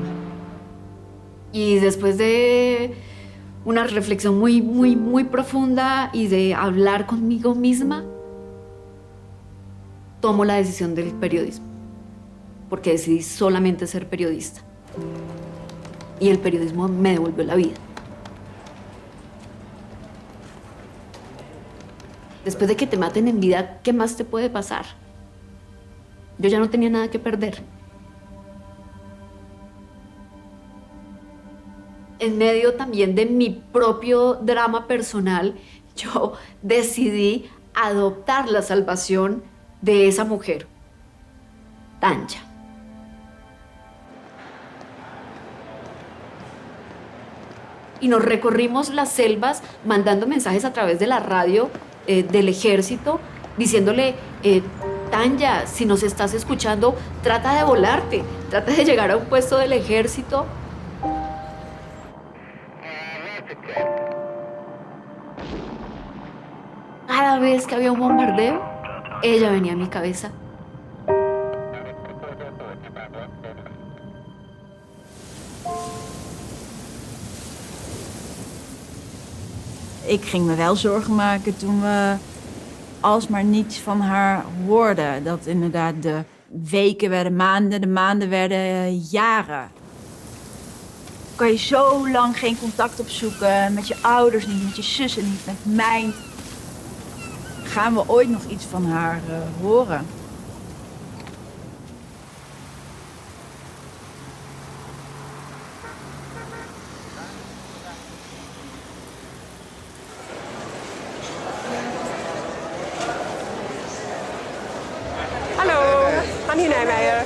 Speaker 8: Y después de una reflexión muy profunda y de hablar conmigo misma, tomo la decisión del periodismo. Porque decidí solamente ser periodista. Y el periodismo me devolvió la vida. Después de que te maten en vida, ¿qué más te puede pasar? Yo ya no tenía nada que perder. En medio también de mi propio drama personal, yo decidí adoptar la salvación de esa mujer, Tanya. Y nos recorrimos las selvas mandando mensajes a través de la radio del ejército, diciéndole, Tanya, si nos estás escuchando, trata de volarte, trata de llegar a un puesto del ejército. Cada vez que había un bombardeo, ella venía a mi cabeza.
Speaker 2: Ik ging me wel zorgen maken toen we alsmaar niets van haar hoorden. Dat inderdaad de weken werden maanden, de maanden werden jaren. Kan je zo lang geen contact opzoeken met je ouders niet, met je zussen niet, met mij? Gaan we ooit nog iets van haar horen?
Speaker 19: Hallo, Annie Nijmeijer.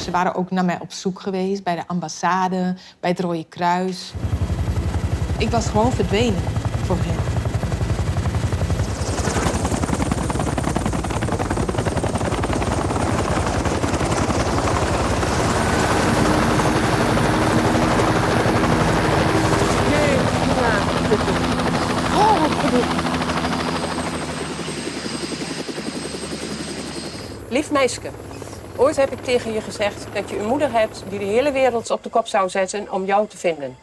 Speaker 17: Ze waren ook naar mij op zoek geweest bij de ambassade, bij het Rode Kruis. Ik was gewoon verdwenen voor hem.
Speaker 19: Lief meisje, ooit heb ik tegen je gezegd dat je een moeder hebt die de hele wereld op de kop zou zetten om jou te vinden.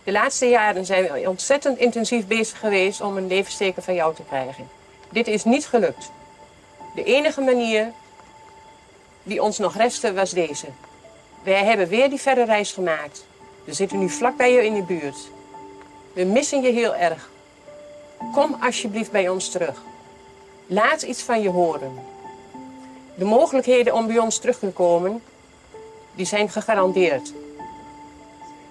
Speaker 19: De laatste jaren zijn we ontzettend intensief bezig geweest om een levensteken van jou te krijgen. Dit is niet gelukt. De enige manier die ons nog restte was deze. Wij hebben weer die verre reis gemaakt. We zitten nu vlak bij je in de buurt. We missen je heel erg. Kom alsjeblieft bij ons terug. Laat iets van je horen. De mogelijkheden om bij ons terug te komen, die zijn gegarandeerd.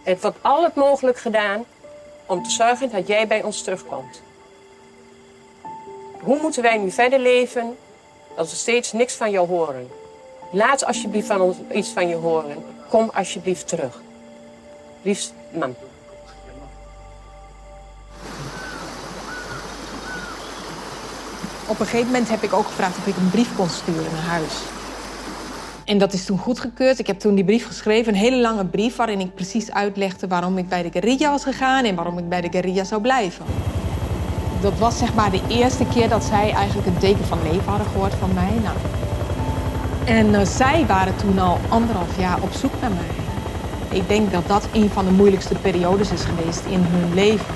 Speaker 19: Het wordt al het mogelijk gedaan om te zorgen dat jij bij ons terugkomt. Hoe moeten wij nu verder leven als we steeds niks van jou horen? Laat alsjeblieft van ons iets van je horen. Kom alsjeblieft terug. Liefst, mam.
Speaker 17: Op een gegeven moment heb ik ook gevraagd of ik een brief kon sturen naar huis. En dat is toen goedgekeurd. Ik heb toen die brief geschreven, een hele lange brief waarin ik precies uitlegde waarom ik bij de guerrilla was gegaan en waarom ik bij de guerrilla zou blijven. Dat was zeg maar de eerste keer dat zij eigenlijk een teken van leven hadden gehoord van mij. Nou. En zij waren toen al 1,5 jaar op zoek naar mij. Ik denk dat dat een van de moeilijkste periodes is geweest in hun leven.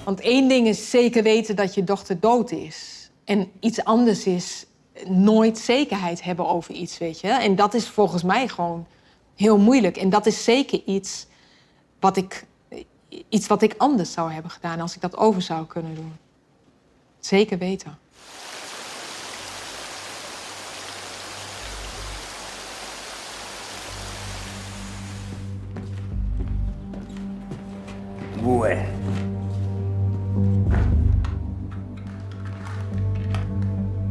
Speaker 17: Want één ding is zeker weten dat je dochter dood is. En iets anders is nooit zekerheid hebben over iets, weet je. En dat is volgens mij gewoon heel moeilijk. En dat is zeker iets wat ik anders zou hebben gedaan als ik dat over zou kunnen doen. Zeker weten.
Speaker 3: Bueno.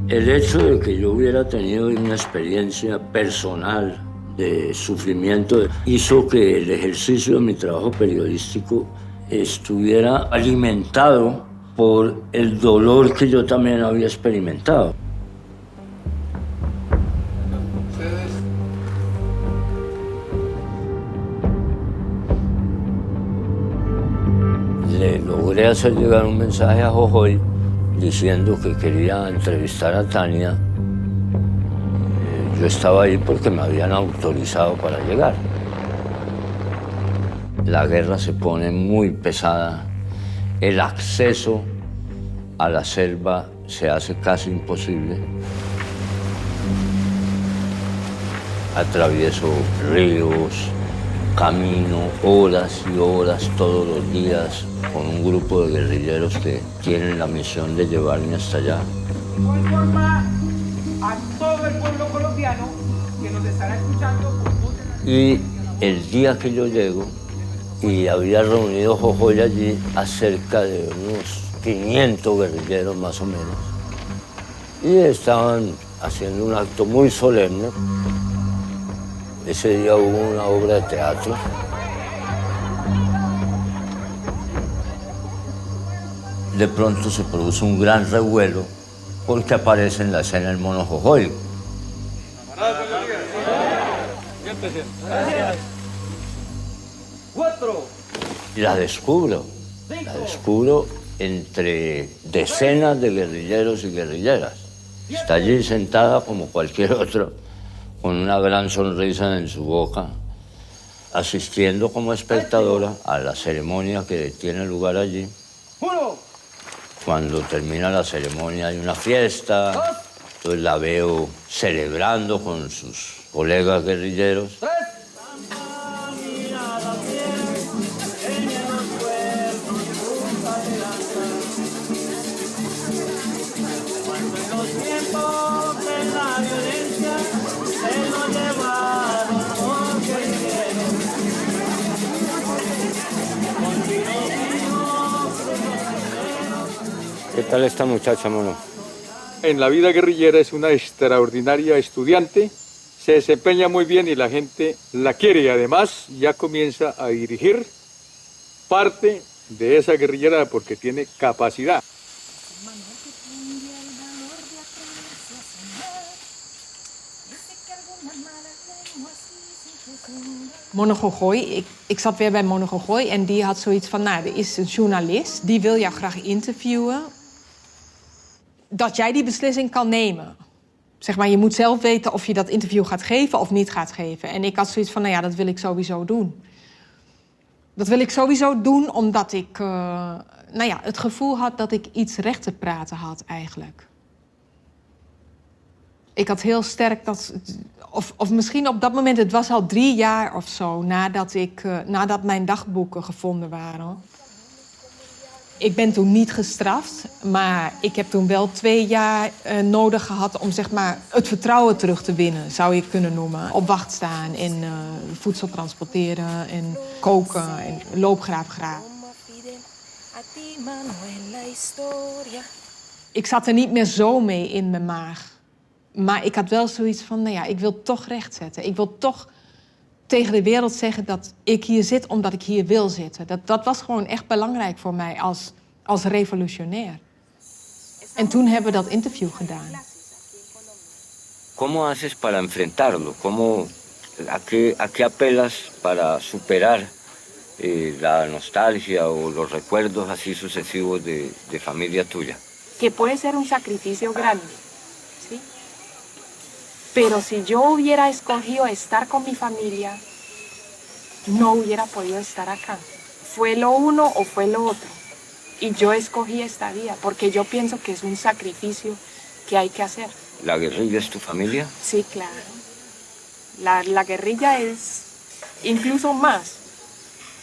Speaker 3: El hecho de que yo hubiera tenido una experiencia personal de sufrimiento hizo que el ejercicio de mi trabajo periodístico estuviera alimentado por el dolor que yo también había experimentado. Le logré hacer llegar un mensaje a Jojoy diciendo que quería entrevistar a Tania. Yo estaba ahí porque me habían autorizado para llegar. La guerra se pone muy pesada. El acceso a la selva se hace casi imposible. Atravieso ríos, camino horas y horas todos los días con un grupo de guerrilleros que tienen la misión de llevarme hasta allá.
Speaker 4: Informa a todo el pueblo colombiano que nos estará escuchando.
Speaker 3: Y el día que yo llego, y había reunido Jojoy allí a cerca de unos 500 guerrilleros más o menos, y estaban haciendo un acto muy solemne. Ese día hubo una obra de teatro. De pronto se produce un gran revuelo porque aparece en la escena el mono Jojoy. Y la descubro entre decenas de guerrilleros y guerrilleras. Está allí sentada como cualquier otro, con una gran sonrisa en su boca, asistiendo como espectadora a la ceremonia que tiene lugar allí. Cuando termina la ceremonia hay una fiesta, entonces la veo celebrando con sus colegas guerrilleros. ¿Qué tal esta muchacha, mono?
Speaker 18: En la vida guerrillera es una extraordinaria estudiante, Se desempeña muy bien y la gente la quiere y además ya comienza a dirigir parte de esa guerrillera porque tiene capacidad.
Speaker 17: Monogogoy, ik zat weer bij Monogogoy en die had zoiets van, nou, er is een journalist, die wil jou graag interviewen. Dat jij die beslissing kan nemen. Zeg maar, je moet zelf weten of je dat interview gaat geven of niet gaat geven. En ik had zoiets van, nou ja, dat wil ik sowieso doen. Dat wil ik sowieso doen omdat ik het gevoel had dat ik iets recht te praten had eigenlijk. Ik had heel sterk dat... Of misschien op dat moment, het was al 3 jaar of zo nadat mijn dagboeken gevonden waren. Ik ben toen niet gestraft, maar ik heb toen wel 2 jaar nodig gehad om zeg maar, het vertrouwen terug te winnen, zou je kunnen noemen. Op wacht staan en voedsel transporteren en koken en loopgraven graven. Ik zat er niet meer zo mee in mijn maag. Maar ik had wel zoiets van, nou ja, ik wil toch rechtzetten. Ik wil toch tegen de wereld zeggen dat ik hier zit omdat ik hier wil zitten. Dat was gewoon echt belangrijk voor mij als revolutionair. En toen hebben we dat interview gedaan.
Speaker 3: ¿Cómo haces para enfrentarlo? ¿A qué apelas para superar la nostalgia o los recuerdos así sucesivos de familia tuya?
Speaker 5: Que puede ser un sacrificio grande, ¿sí? Pero si yo hubiera escogido estar con mi familia, no hubiera podido estar acá. Fue lo uno o fue lo otro. Y yo escogí esta vida porque yo pienso que es un sacrificio que hay que hacer.
Speaker 3: ¿La guerrilla es tu familia?
Speaker 5: Sí, claro. La guerrilla es incluso más.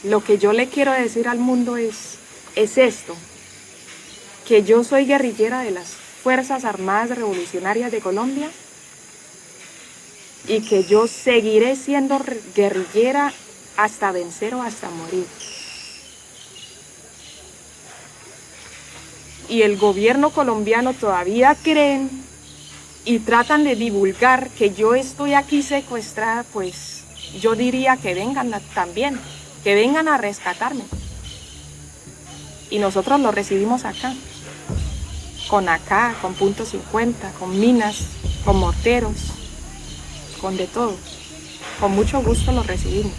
Speaker 5: Lo que yo le quiero decir al mundo es esto, que yo soy guerrillera de las Fuerzas Armadas Revolucionarias de Colombia y que yo seguiré siendo guerrillera hasta vencer o hasta morir. Y el gobierno colombiano todavía creen y tratan de divulgar que yo estoy aquí secuestrada, pues yo diría que vengan también, que vengan a rescatarme. Y nosotros lo recibimos acá, con AK, con punto 50, con minas, con morteros, con de todo. Con mucho gusto lo recibimos.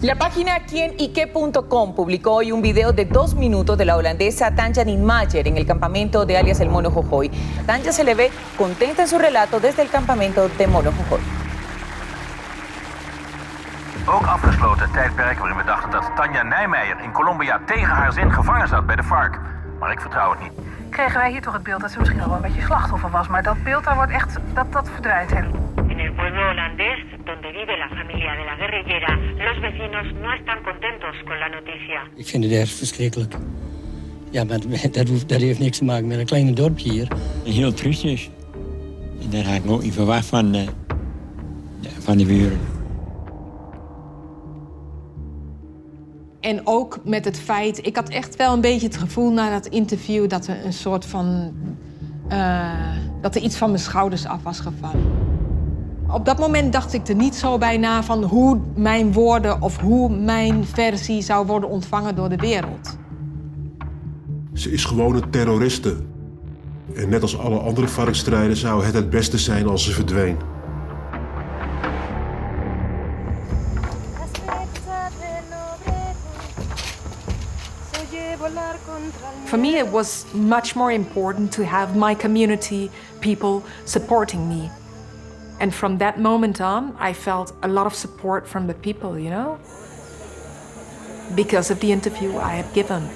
Speaker 7: La página quienyque.com publicó hoy un video de 2 minutos de la holandesa Tanja Nijmeijer en el campamento de alias El Mono Jojoy. Tanja se le ve contenta en su relato desde el campamento de Mono Jojoy.
Speaker 15: Ook afgesloten tijdperk waarin we dachten dat Tanja Nijmeijer in Colombia tegen haar zin gevangen zat bij de FARC. Maar ik vertrouw het niet.
Speaker 11: Kregen wij hier toch het beeld dat ze misschien al wel een beetje slachtoffer was. Maar dat beeld daar wordt echt, dat verdwijnt helemaal.
Speaker 13: En el pueblo holandés, donde vive la familia de la guerrillera, los vecinos no están contentos con la noticia.
Speaker 21: Ik vind het erg verschrikkelijk. Ja, maar dat heeft niks te maken met een kleine dorpje hier. Heel triestig. En daar had ik ook niet verwacht van de buren.
Speaker 17: En ook met het feit, ik had echt wel een beetje het gevoel na dat interview dat er een soort van, dat er iets van mijn schouders af was gevallen. Op dat moment dacht ik er niet zo bij na van hoe mijn woorden of hoe mijn versie zou worden ontvangen door de wereld.
Speaker 22: Ze is gewoon een terroriste. En net als alle andere FARC-strijders zou het beste zijn als ze verdween.
Speaker 6: For me, it was much more important to have my community people supporting me. And from that moment on, I felt a lot of support from the people, you know? Because of the interview I had given.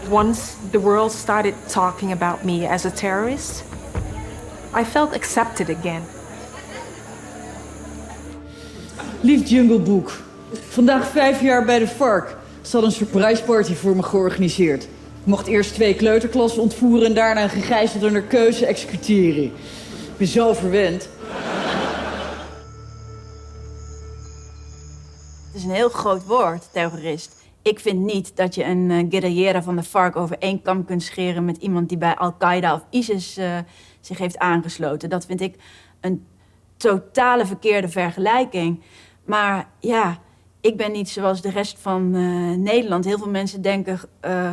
Speaker 6: Once the world started talking about me as a terrorist, I felt accepted again.
Speaker 27: Lief Jungle Book, vandaag 5 jaar bij de FARC. Ze had een surprise party voor me georganiseerd. Ik mocht eerst 2 kleuterklassen ontvoeren en daarna een gegijzelde naar keuze executeren. Ik ben zo verwend.
Speaker 2: Het is een heel groot woord, terrorist. Ik vind niet dat je een guerrillera van de FARC over één kam kunt scheren met iemand die bij Al-Qaeda of ISIS zich heeft aangesloten. Dat vind ik een totale verkeerde vergelijking. Maar ja, ik ben niet zoals de rest van Nederland. Heel veel mensen denken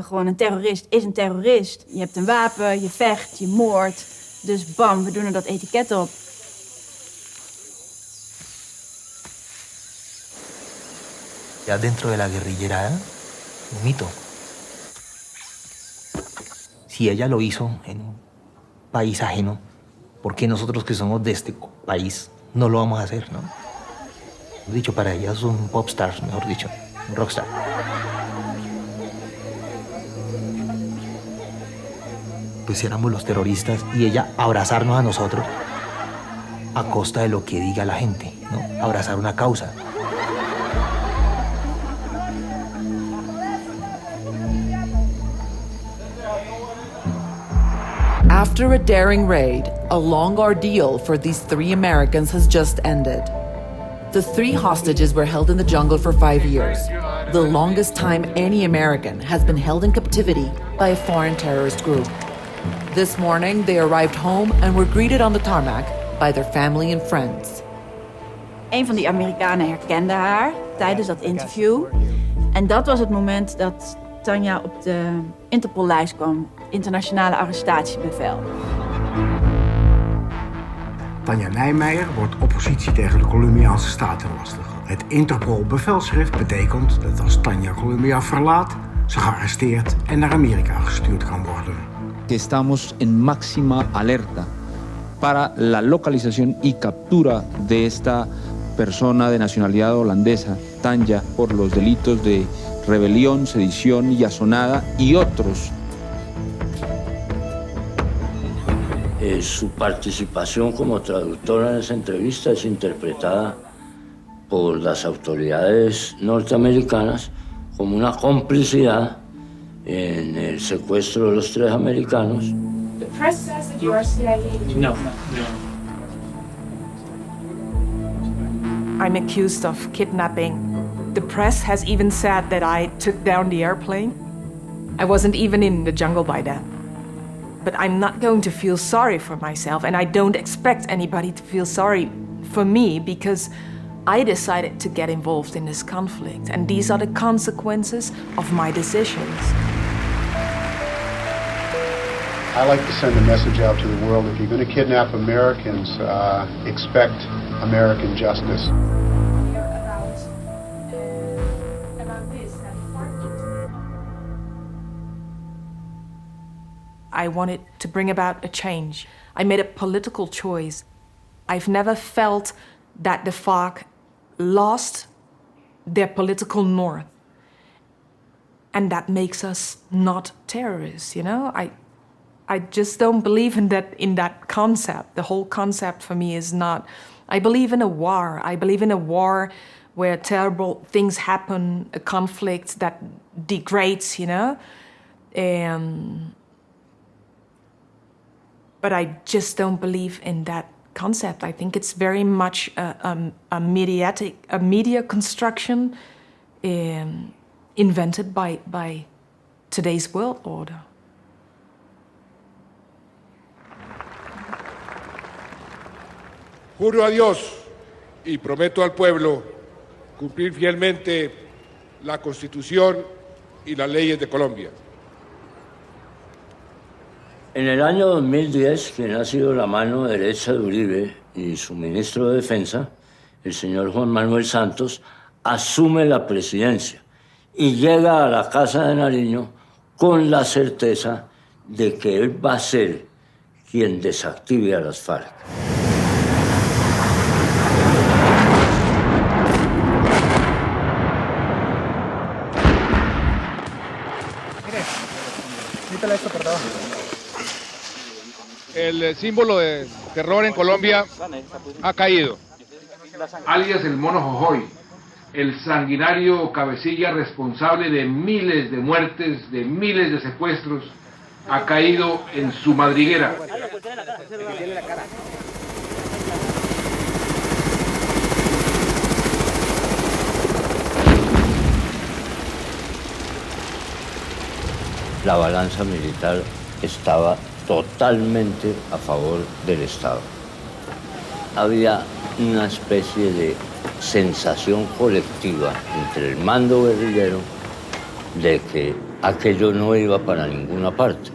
Speaker 2: gewoon een terrorist is een terrorist. Je hebt een wapen, je vecht, je moordt. Dus bam, we doen er dat etiket op.
Speaker 9: Ya dentro de la guerrillera, un mito. Si ella lo hizo en un país ajeno, ¿por qué nosotros que somos de este país no lo vamos a hacer, no? Dicho, para ella son popstars, mejor dicho, un rockstar. Pues éramos los terroristas y ella abrazarnos a nosotros a costa de lo que diga la gente, ¿no? Abrazar una causa.
Speaker 10: After a daring raid, a long ordeal for these 3 Americans has just ended. The 3 hostages were held in the jungle for 5 years, the longest time any American has been held in captivity by a foreign terrorist group. This morning, they arrived home and were greeted on the tarmac by their family and friends.
Speaker 2: Een van die Amerikanen herkende haar tijdens dat interview. En dat was het moment dat Tanja op de Interpol-lijst kwam. Internationale arrestatiebevel.
Speaker 12: Tanja Nijmeijer wordt oppositie tegen de Colombiaanse staten lastig. Het Interpol-bevelschrift betekent dat als Tanja Colombia verlaat, ze gearresteerd en naar Amerika gestuurd kan worden.
Speaker 14: Estamos en máxima alerta para la localización y captura de esta persona de nacionalidad holandesa, Tanja, por los delitos de rebelión, sedición y asonada y otros.
Speaker 3: Su participación como traductora en esa entrevista es interpretada por las autoridades norteamericanas como una complicidad en el secuestro de los 3 americanos.
Speaker 5: The press says that you are CIA.
Speaker 16: No.
Speaker 5: I'm accused of kidnapping. The press has even said that I took down the airplane. I wasn't even in the jungle by then. But I'm not going to feel sorry for myself, and I don't expect anybody to feel sorry for me because I decided to get involved in this conflict, and these are the consequences of my decisions.
Speaker 23: I like to send a message out to the world. If you're going to kidnap Americans, expect American justice.
Speaker 5: I wanted to bring about a change. I made a political choice. I've never felt that the FARC lost their political north. And that makes us not terrorists, you know? I just don't believe in that concept. The whole concept for me is not... I believe in a war. I believe in a war where terrible things happen, a conflict that degrades, you know? But I just don't believe in that concept. I think it's very much a media construction invented by today's world order.
Speaker 18: Juro a Dios y prometo al pueblo cumplir fielmente la Constitución y las leyes de Colombia.
Speaker 3: En el año 2010, quien ha sido la mano derecha de Uribe y su ministro de Defensa, el señor Juan Manuel Santos, asume la presidencia y llega a la Casa de Nariño con la certeza de que él va a ser quien desactive a las FARC.
Speaker 18: El símbolo de terror en Colombia ha caído. Alias el Mono Jojoy, el sanguinario cabecilla responsable de miles de muertes, de miles de secuestros, ha caído en su madriguera.
Speaker 3: la balanza militar estaba totalmente a favor del Estado. Había una especie de sensación colectiva entre el mando guerrillero de que aquello no iba para ninguna parte.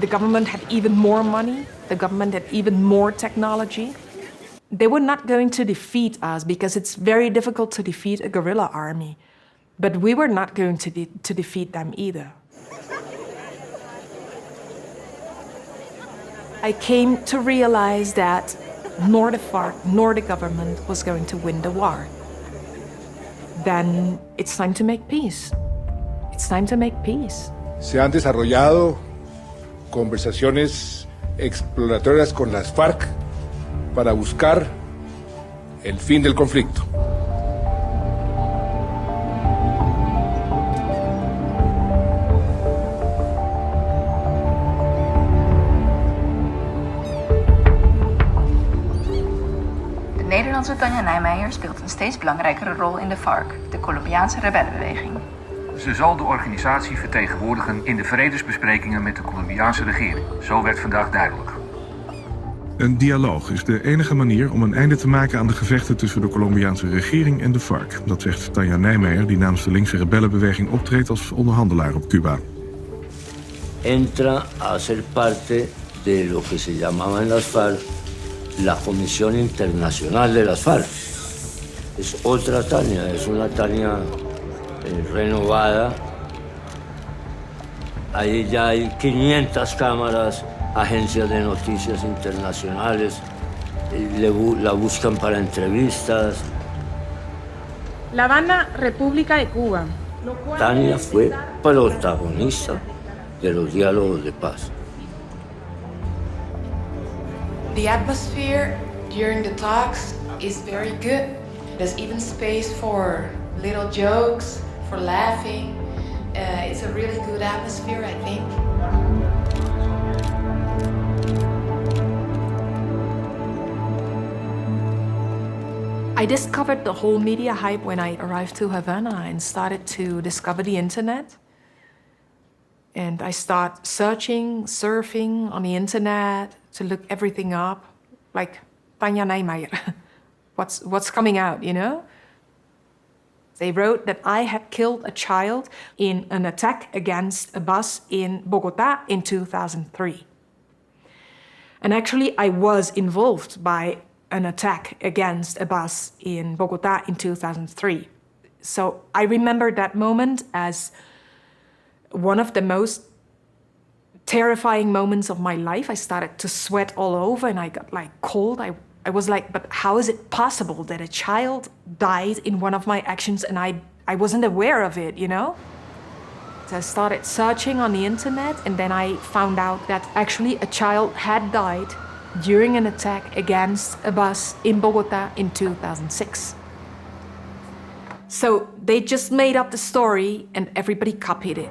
Speaker 6: The government had even more money. The government had even more technology. They were not going to defeat us because it's very difficult to defeat a guerrilla army. But we were not going to defeat them either. I came to realize that nor the FARC nor the government was going to win the war. Then it's time to make peace. It's time to make peace.
Speaker 18: Se han desarrollado conversaciones exploratorias con las FARC para buscar el fin del conflicto.
Speaker 11: De Nederlandse Tanja Nijmeijer speelt een steeds belangrijkere rol in de FARC, de Colombiaanse rebellenbeweging.
Speaker 15: Ze zal de organisatie vertegenwoordigen in de vredesbesprekingen met de Colombiaanse regering. Zo werd vandaag duidelijk.
Speaker 22: Een dialoog is de enige manier om een einde te maken aan de gevechten tussen de Colombiaanse regering en de FARC. Dat zegt Tanja Nijmeijer, die namens de linkse rebellenbeweging optreedt als onderhandelaar op Cuba.
Speaker 3: Entra a ser parte de lo que se llamaba en las FARC la Comisión Internacional de las FARC. Es otra Tania, es una Tania renovada. Ahí ya hay 500 cámaras, agencias de noticias internacionales, la buscan para entrevistas.
Speaker 5: La banda República de Cuba.
Speaker 3: Tania fue protagonista de los diálogos de paz.
Speaker 17: The atmosphere during the talks is very good. There's even space for little jokes, for laughing. It's a really good atmosphere, I think. I discovered the whole media hype when I arrived to Havana and started to discover the internet. And I start searching, surfing on the internet to look everything up, like Tanja Nijmeijer. What's coming out, you know? They wrote that I had killed a child in an attack against a bus in Bogota in 2003. And actually, I was involved by an attack against a bus in Bogota in 2003. So I remember that moment as one of the most terrifying moments of my life. I started to sweat all over and I got like cold. I was like, but how is it possible that a child died in one of my actions and I wasn't aware of it, you know? So I started searching on the internet and then I found out that actually a child had died during an attack against a bus in Bogota in 2006. So they just made up the story and everybody copied it.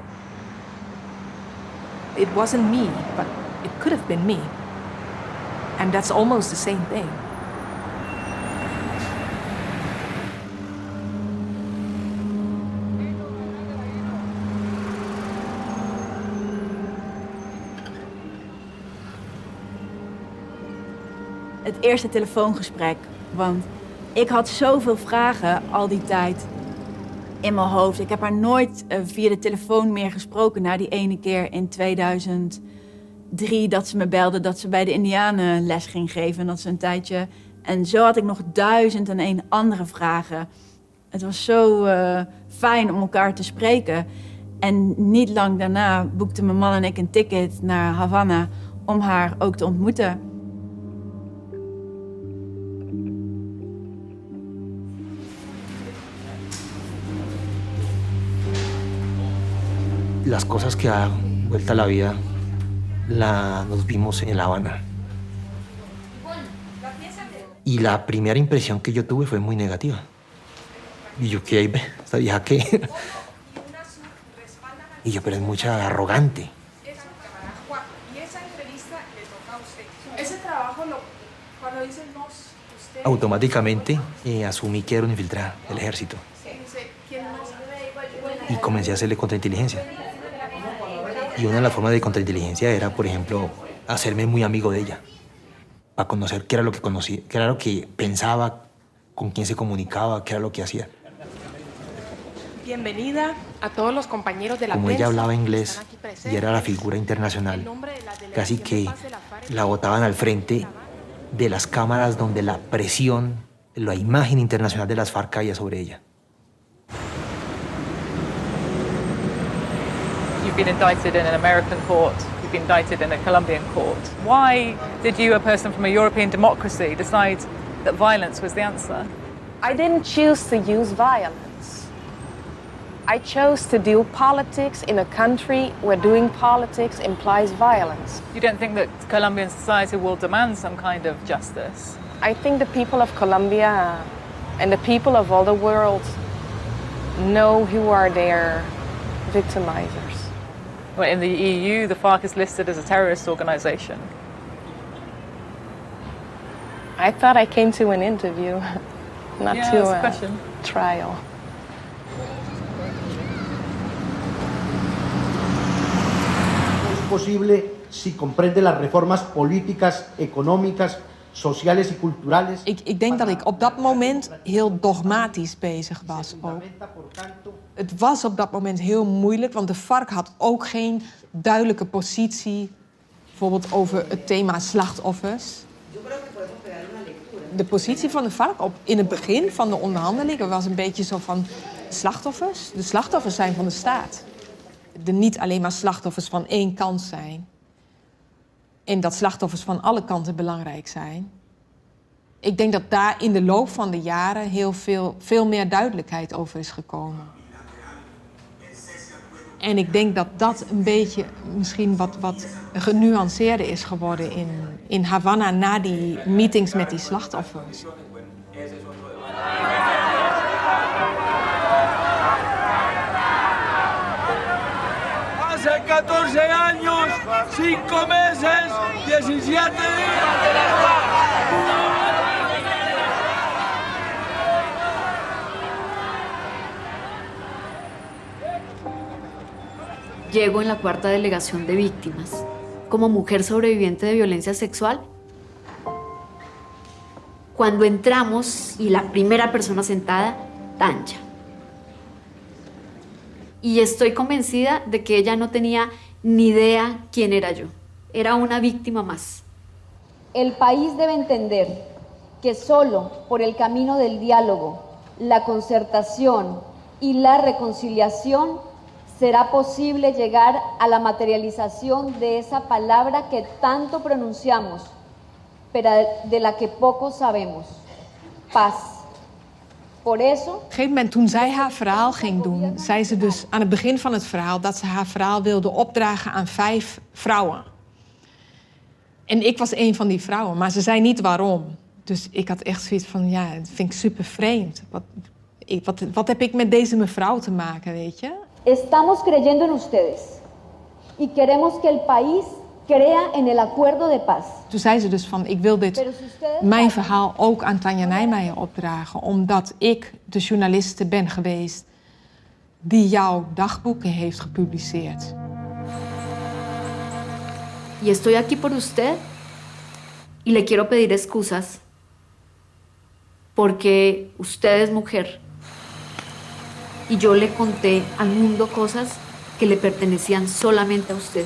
Speaker 17: It wasn't me, but it could have been me. And that's almost the same thing.
Speaker 2: Het eerste telefoongesprek, want ik had zoveel vragen al die tijd in mijn hoofd. Ik heb haar nooit via de telefoon meer gesproken na die ene keer in 2003 dat ze me belde dat ze bij de Indianen les ging geven en dat ze een tijdje. En zo had ik nog 1001 andere vragen. Het was zo fijn om elkaar te spreken. En niet lang daarna boekten mijn man en ik een ticket naar Havana om haar ook te ontmoeten.
Speaker 9: Las cosas que da vuelta a la vida nos vimos en La Habana. Y la primera impresión que yo tuve fue muy negativa. Y yo, ¿qué hay? ¿Esta vieja qué? Y yo, pero es mucha arrogante.
Speaker 5: Y esa entrevista le toca a usted. Ese trabajo, cuando dicen nos, usted...
Speaker 9: Automáticamente asumí que era una infiltrada del ejército.
Speaker 5: ¿Quién nos?
Speaker 9: y comencé a hacerle contrainteligencia. Y una de las formas de contrainteligencia era, por ejemplo, hacerme muy amigo de ella, para conocer qué era lo que conocía, qué era lo que pensaba, con quién se comunicaba, qué era lo que hacía.
Speaker 17: Bienvenida a todos los compañeros de la
Speaker 9: Como
Speaker 17: prensa.
Speaker 9: ella hablaba inglés y era la figura internacional, casi que la botaban al frente de las cámaras donde la presión, la imagen internacional de las FARC caía sobre ella.
Speaker 7: You've been indicted in an American court, you've been indicted in a Colombian court. Why did you, a person from a European democracy, decide that violence was the answer?
Speaker 5: I didn't choose to use violence. I chose to do politics in a country where doing politics implies violence.
Speaker 7: You don't think that Colombian society will demand some kind of justice?
Speaker 5: I think the people of Colombia and the people of all the world know who are their victimizers.
Speaker 7: Well, in the EU, the FARC is listed as a terrorist organization.
Speaker 5: I thought I came to an interview, not
Speaker 7: Yeah,
Speaker 5: to
Speaker 7: that's a
Speaker 5: a
Speaker 7: question.
Speaker 5: trial.
Speaker 1: Es posible si comprende las reformas políticas, económicas, sociales y culturales.
Speaker 17: Ik denk dat ik op dat moment heel dogmatisch bezig was ook. Het was op dat moment heel moeilijk, want de FARC had ook geen duidelijke positie, bijvoorbeeld over het thema slachtoffers. De positie van de FARC in het begin van de onderhandelingen was een beetje zo van slachtoffers. De slachtoffers zijn van de staat. De niet alleen maar slachtoffers van één kant zijn. En dat slachtoffers van alle kanten belangrijk zijn. Ik denk dat daar in de loop van de jaren veel meer duidelijkheid over is gekomen. En ik denk dat dat een beetje misschien wat genuanceerder is geworden in Havana na die meetings met die slachtoffers.
Speaker 8: Hace 14 años, 5 meses, 17 días de la FARC.
Speaker 19: Llego en la cuarta delegación de víctimas. Como mujer sobreviviente de violencia sexual, cuando entramos y la primera persona sentada, Tanya. Y estoy convencida de que ella no tenía ni idea quién era yo. Era una víctima más.
Speaker 20: El país debe entender que solo por el camino del diálogo, la concertación y la reconciliación será posible llegar a la materialización de esa palabra que tanto pronunciamos, pero de la que poco sabemos: paz. Por eso.
Speaker 17: Op een gegeven moment, toen zij haar verhaal ging doen, zei ze dus aan het begin van het verhaal dat ze haar verhaal wilde opdragen aan 5 vrouwen. En ik was een van die vrouwen, maar ze zei niet waarom. Dus ik had echt zoiets van, ja, dat vind ik super vreemd. Wat heb ik met deze mevrouw te maken, weet je?
Speaker 20: Estamos creyendo en ustedes y queremos que el país crea en el acuerdo de paz.
Speaker 17: Toen zei ze dus van, ik wil mijn verhaal ook aan Tanja Nijmeijer opdragen, omdat ik de journaliste ben geweest die jouw dagboeken heeft gepubliceerd.
Speaker 19: Y estoy aquí por usted y le quiero pedir excusas porque usted es mujer y yo le conté al mundo cosas que le pertenecían solamente a usted.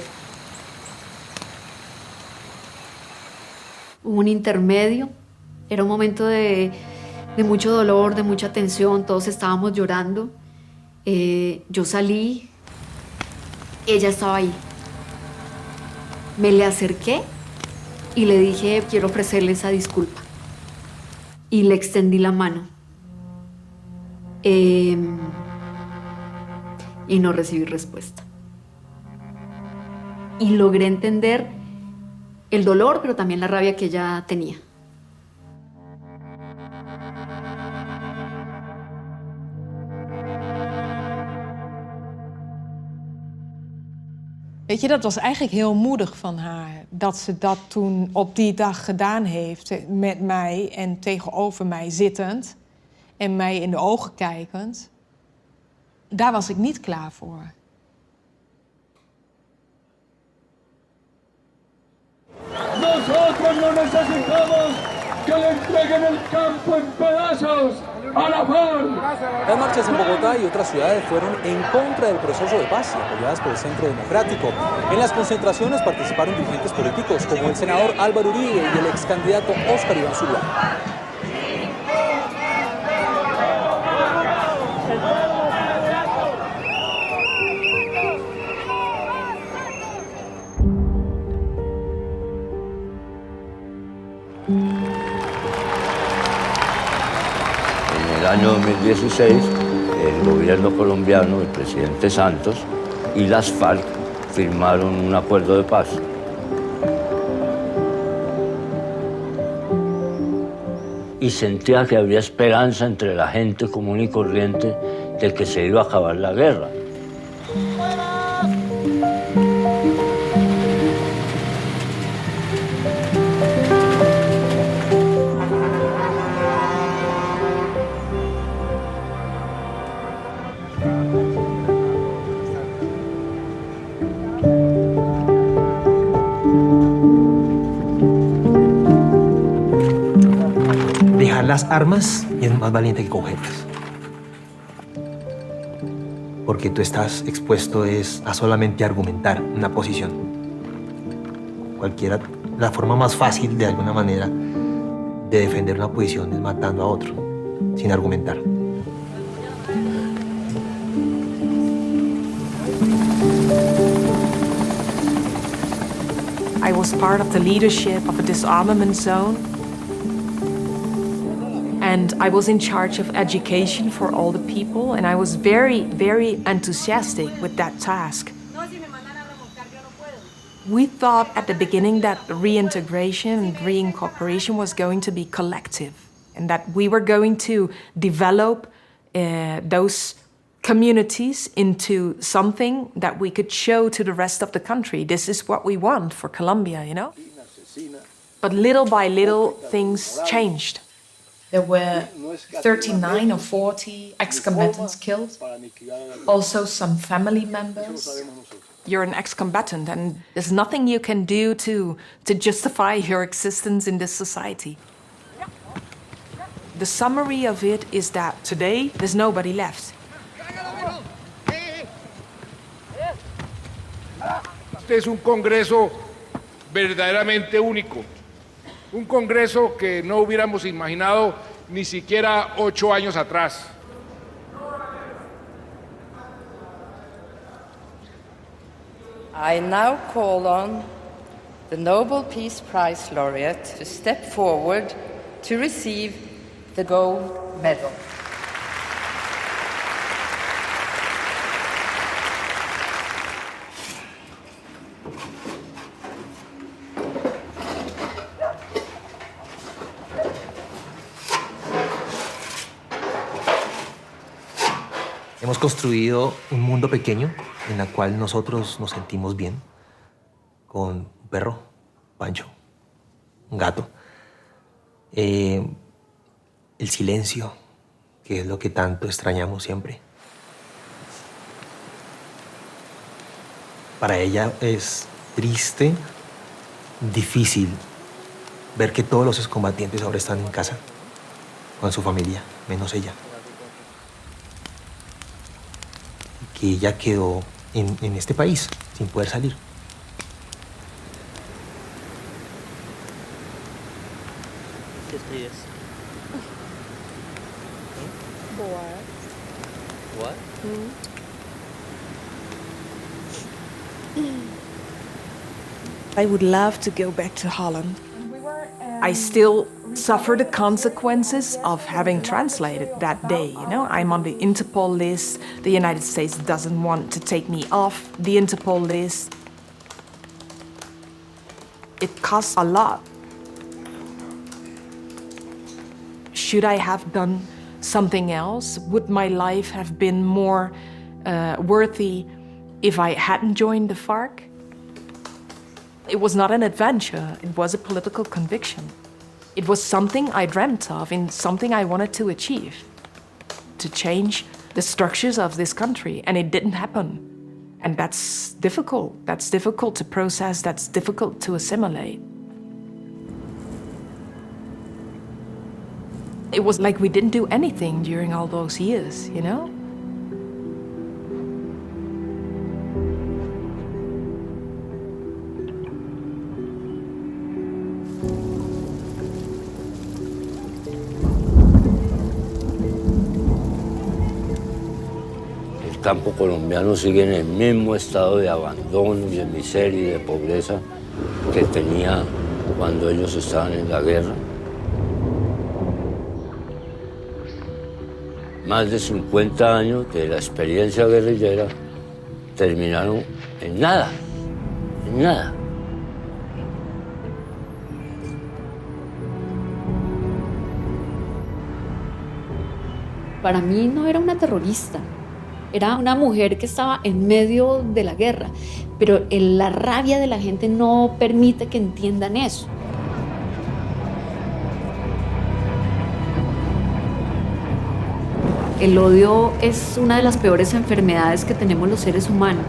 Speaker 19: Hubo un intermedio, era un momento de mucho dolor, de mucha tensión, todos estábamos llorando. Yo salí, ella estaba ahí. Me le acerqué y le dije, quiero ofrecerle esa disculpa. Y le extendí la mano. Y no recibí respuesta. Y logré entender el dolor, pero también la rabia que ella tenía.
Speaker 17: Weet je, dat was eigenlijk heel moedig van haar. Dat ze dat toen op die dag gedaan heeft met mij en tegenover mij zittend. En mij in de ogen kijkend. daar was ik niet klaar voor.
Speaker 8: Nosotros no necesitamos que le entreguen el campo en pedazos a la FARC.
Speaker 4: Las marchas en Bogotá y otras ciudades fueron en contra del proceso de paz, apoyadas por el Centro Democrático. En las concentraciones participaron dirigentes políticos como el senador Álvaro Uribe y el ex candidato Óscar Iván Zuluaga.
Speaker 3: En el año 2016, el gobierno colombiano, el presidente Santos y las FARC firmaron un acuerdo de paz. Y sentía que había esperanza entre la gente común y corriente de que se iba a acabar la guerra.
Speaker 9: Dejar las armas y es más valiente que cogerlas. Porque tú estás expuesto a solamente argumentar una posición. La forma más fácil, de alguna manera, de defender una posición es matando a otro, sin argumentar.
Speaker 6: I was part of the leadership of a disarmament zone. And I was in charge of education for all the people, and I was very, very enthusiastic with that task. We thought at the beginning that reintegration and reincorporation was going to be collective, and that we were going to develop those communities into something that we could show to the rest of the country. This is what we want for Colombia, you know? But little by little, things changed. There were 39 or 40 ex-combatants killed, also some family members. You're an ex-combatant, and there's nothing you can do to justify your existence in this society. The summary of it is that today, there's nobody left.
Speaker 18: Este es un congreso verdaderamente único. Un congreso que no hubiéramos imaginado ni siquiera 8 años atrás.
Speaker 13: I now call on the Nobel Peace Prize laureate to step forward to receive the gold medal.
Speaker 9: Hemos construido un mundo pequeño en el cual nosotros nos sentimos bien, con un perro, Pancho, un gato, el silencio, que es lo que tanto extrañamos siempre. Para ella es triste, difícil ver que todos los excombatientes ahora están en casa, con su familia, menos ella. Que ella quedó en este país sin poder salir.
Speaker 21: ¿Qué escribes? What?
Speaker 6: I would love to go back to Holland. I still suffer the consequences of having translated that day, you know? I'm on the Interpol list. The United States doesn't want to take me off the Interpol list. It costs a lot. Should I have done something else? Would my life have been more worthy if I hadn't joined the FARC? It was not an adventure, it was a political conviction. It was something I dreamt of and something I wanted to achieve, to change the structures of this country, and it didn't happen. And that's difficult. That's difficult to process, that's difficult to assimilate. It was like we didn't do anything during all those years, you know?
Speaker 3: El campo colombiano sigue en el mismo estado de abandono y de miseria y de pobreza que tenía cuando ellos estaban en la guerra. Más de 50 años de la experiencia guerrillera terminaron en nada, en nada.
Speaker 19: Para mí no era una terrorista, era una mujer que estaba en medio de la guerra, pero la rabia de la gente no permite que entiendan eso. El odio es una de las peores enfermedades que tenemos los seres humanos,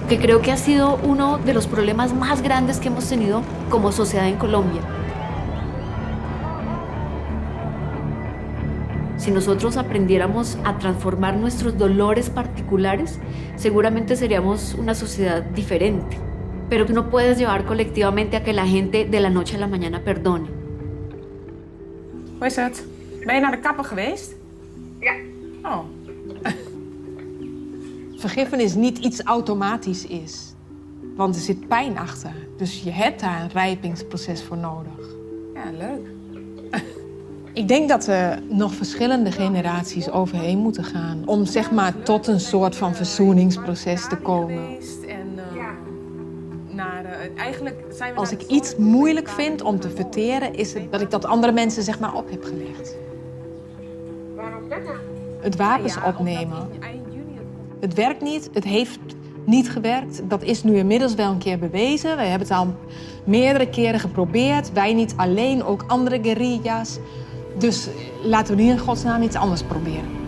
Speaker 19: que creo que ha sido uno de los problemas más grandes que hemos tenido como sociedad en Colombia. Si nosotros aprendiéramos a transformar nuestros dolores particulares, seguramente seríamos una sociedad diferente. Pero tú no puedes llevar colectivamente a que la gente de la noche a la mañana perdone.
Speaker 17: Hoe is het? Ben je naar de kapper geweest?
Speaker 5: Ja.
Speaker 17: Oh. Vergiffenis niet iets automatisch is. Want er zit pijn achter. Dus je hebt daar een rijpingsproces voor nodig. Ja, leuk. Ik denk dat er nog verschillende generaties overheen moeten gaan. Om zeg maar tot een soort van verzoeningsproces te komen. Als ik iets moeilijk vind om te verteren, is het dat ik dat andere mensen zeg maar op heb gelegd. Het wapens opnemen. Het werkt niet, het heeft niet gewerkt. Dat is nu inmiddels wel een keer bewezen. We hebben het al meerdere keren geprobeerd. Wij niet alleen, ook andere guerrilla's. Dus laten we nu in godsnaam iets anders proberen.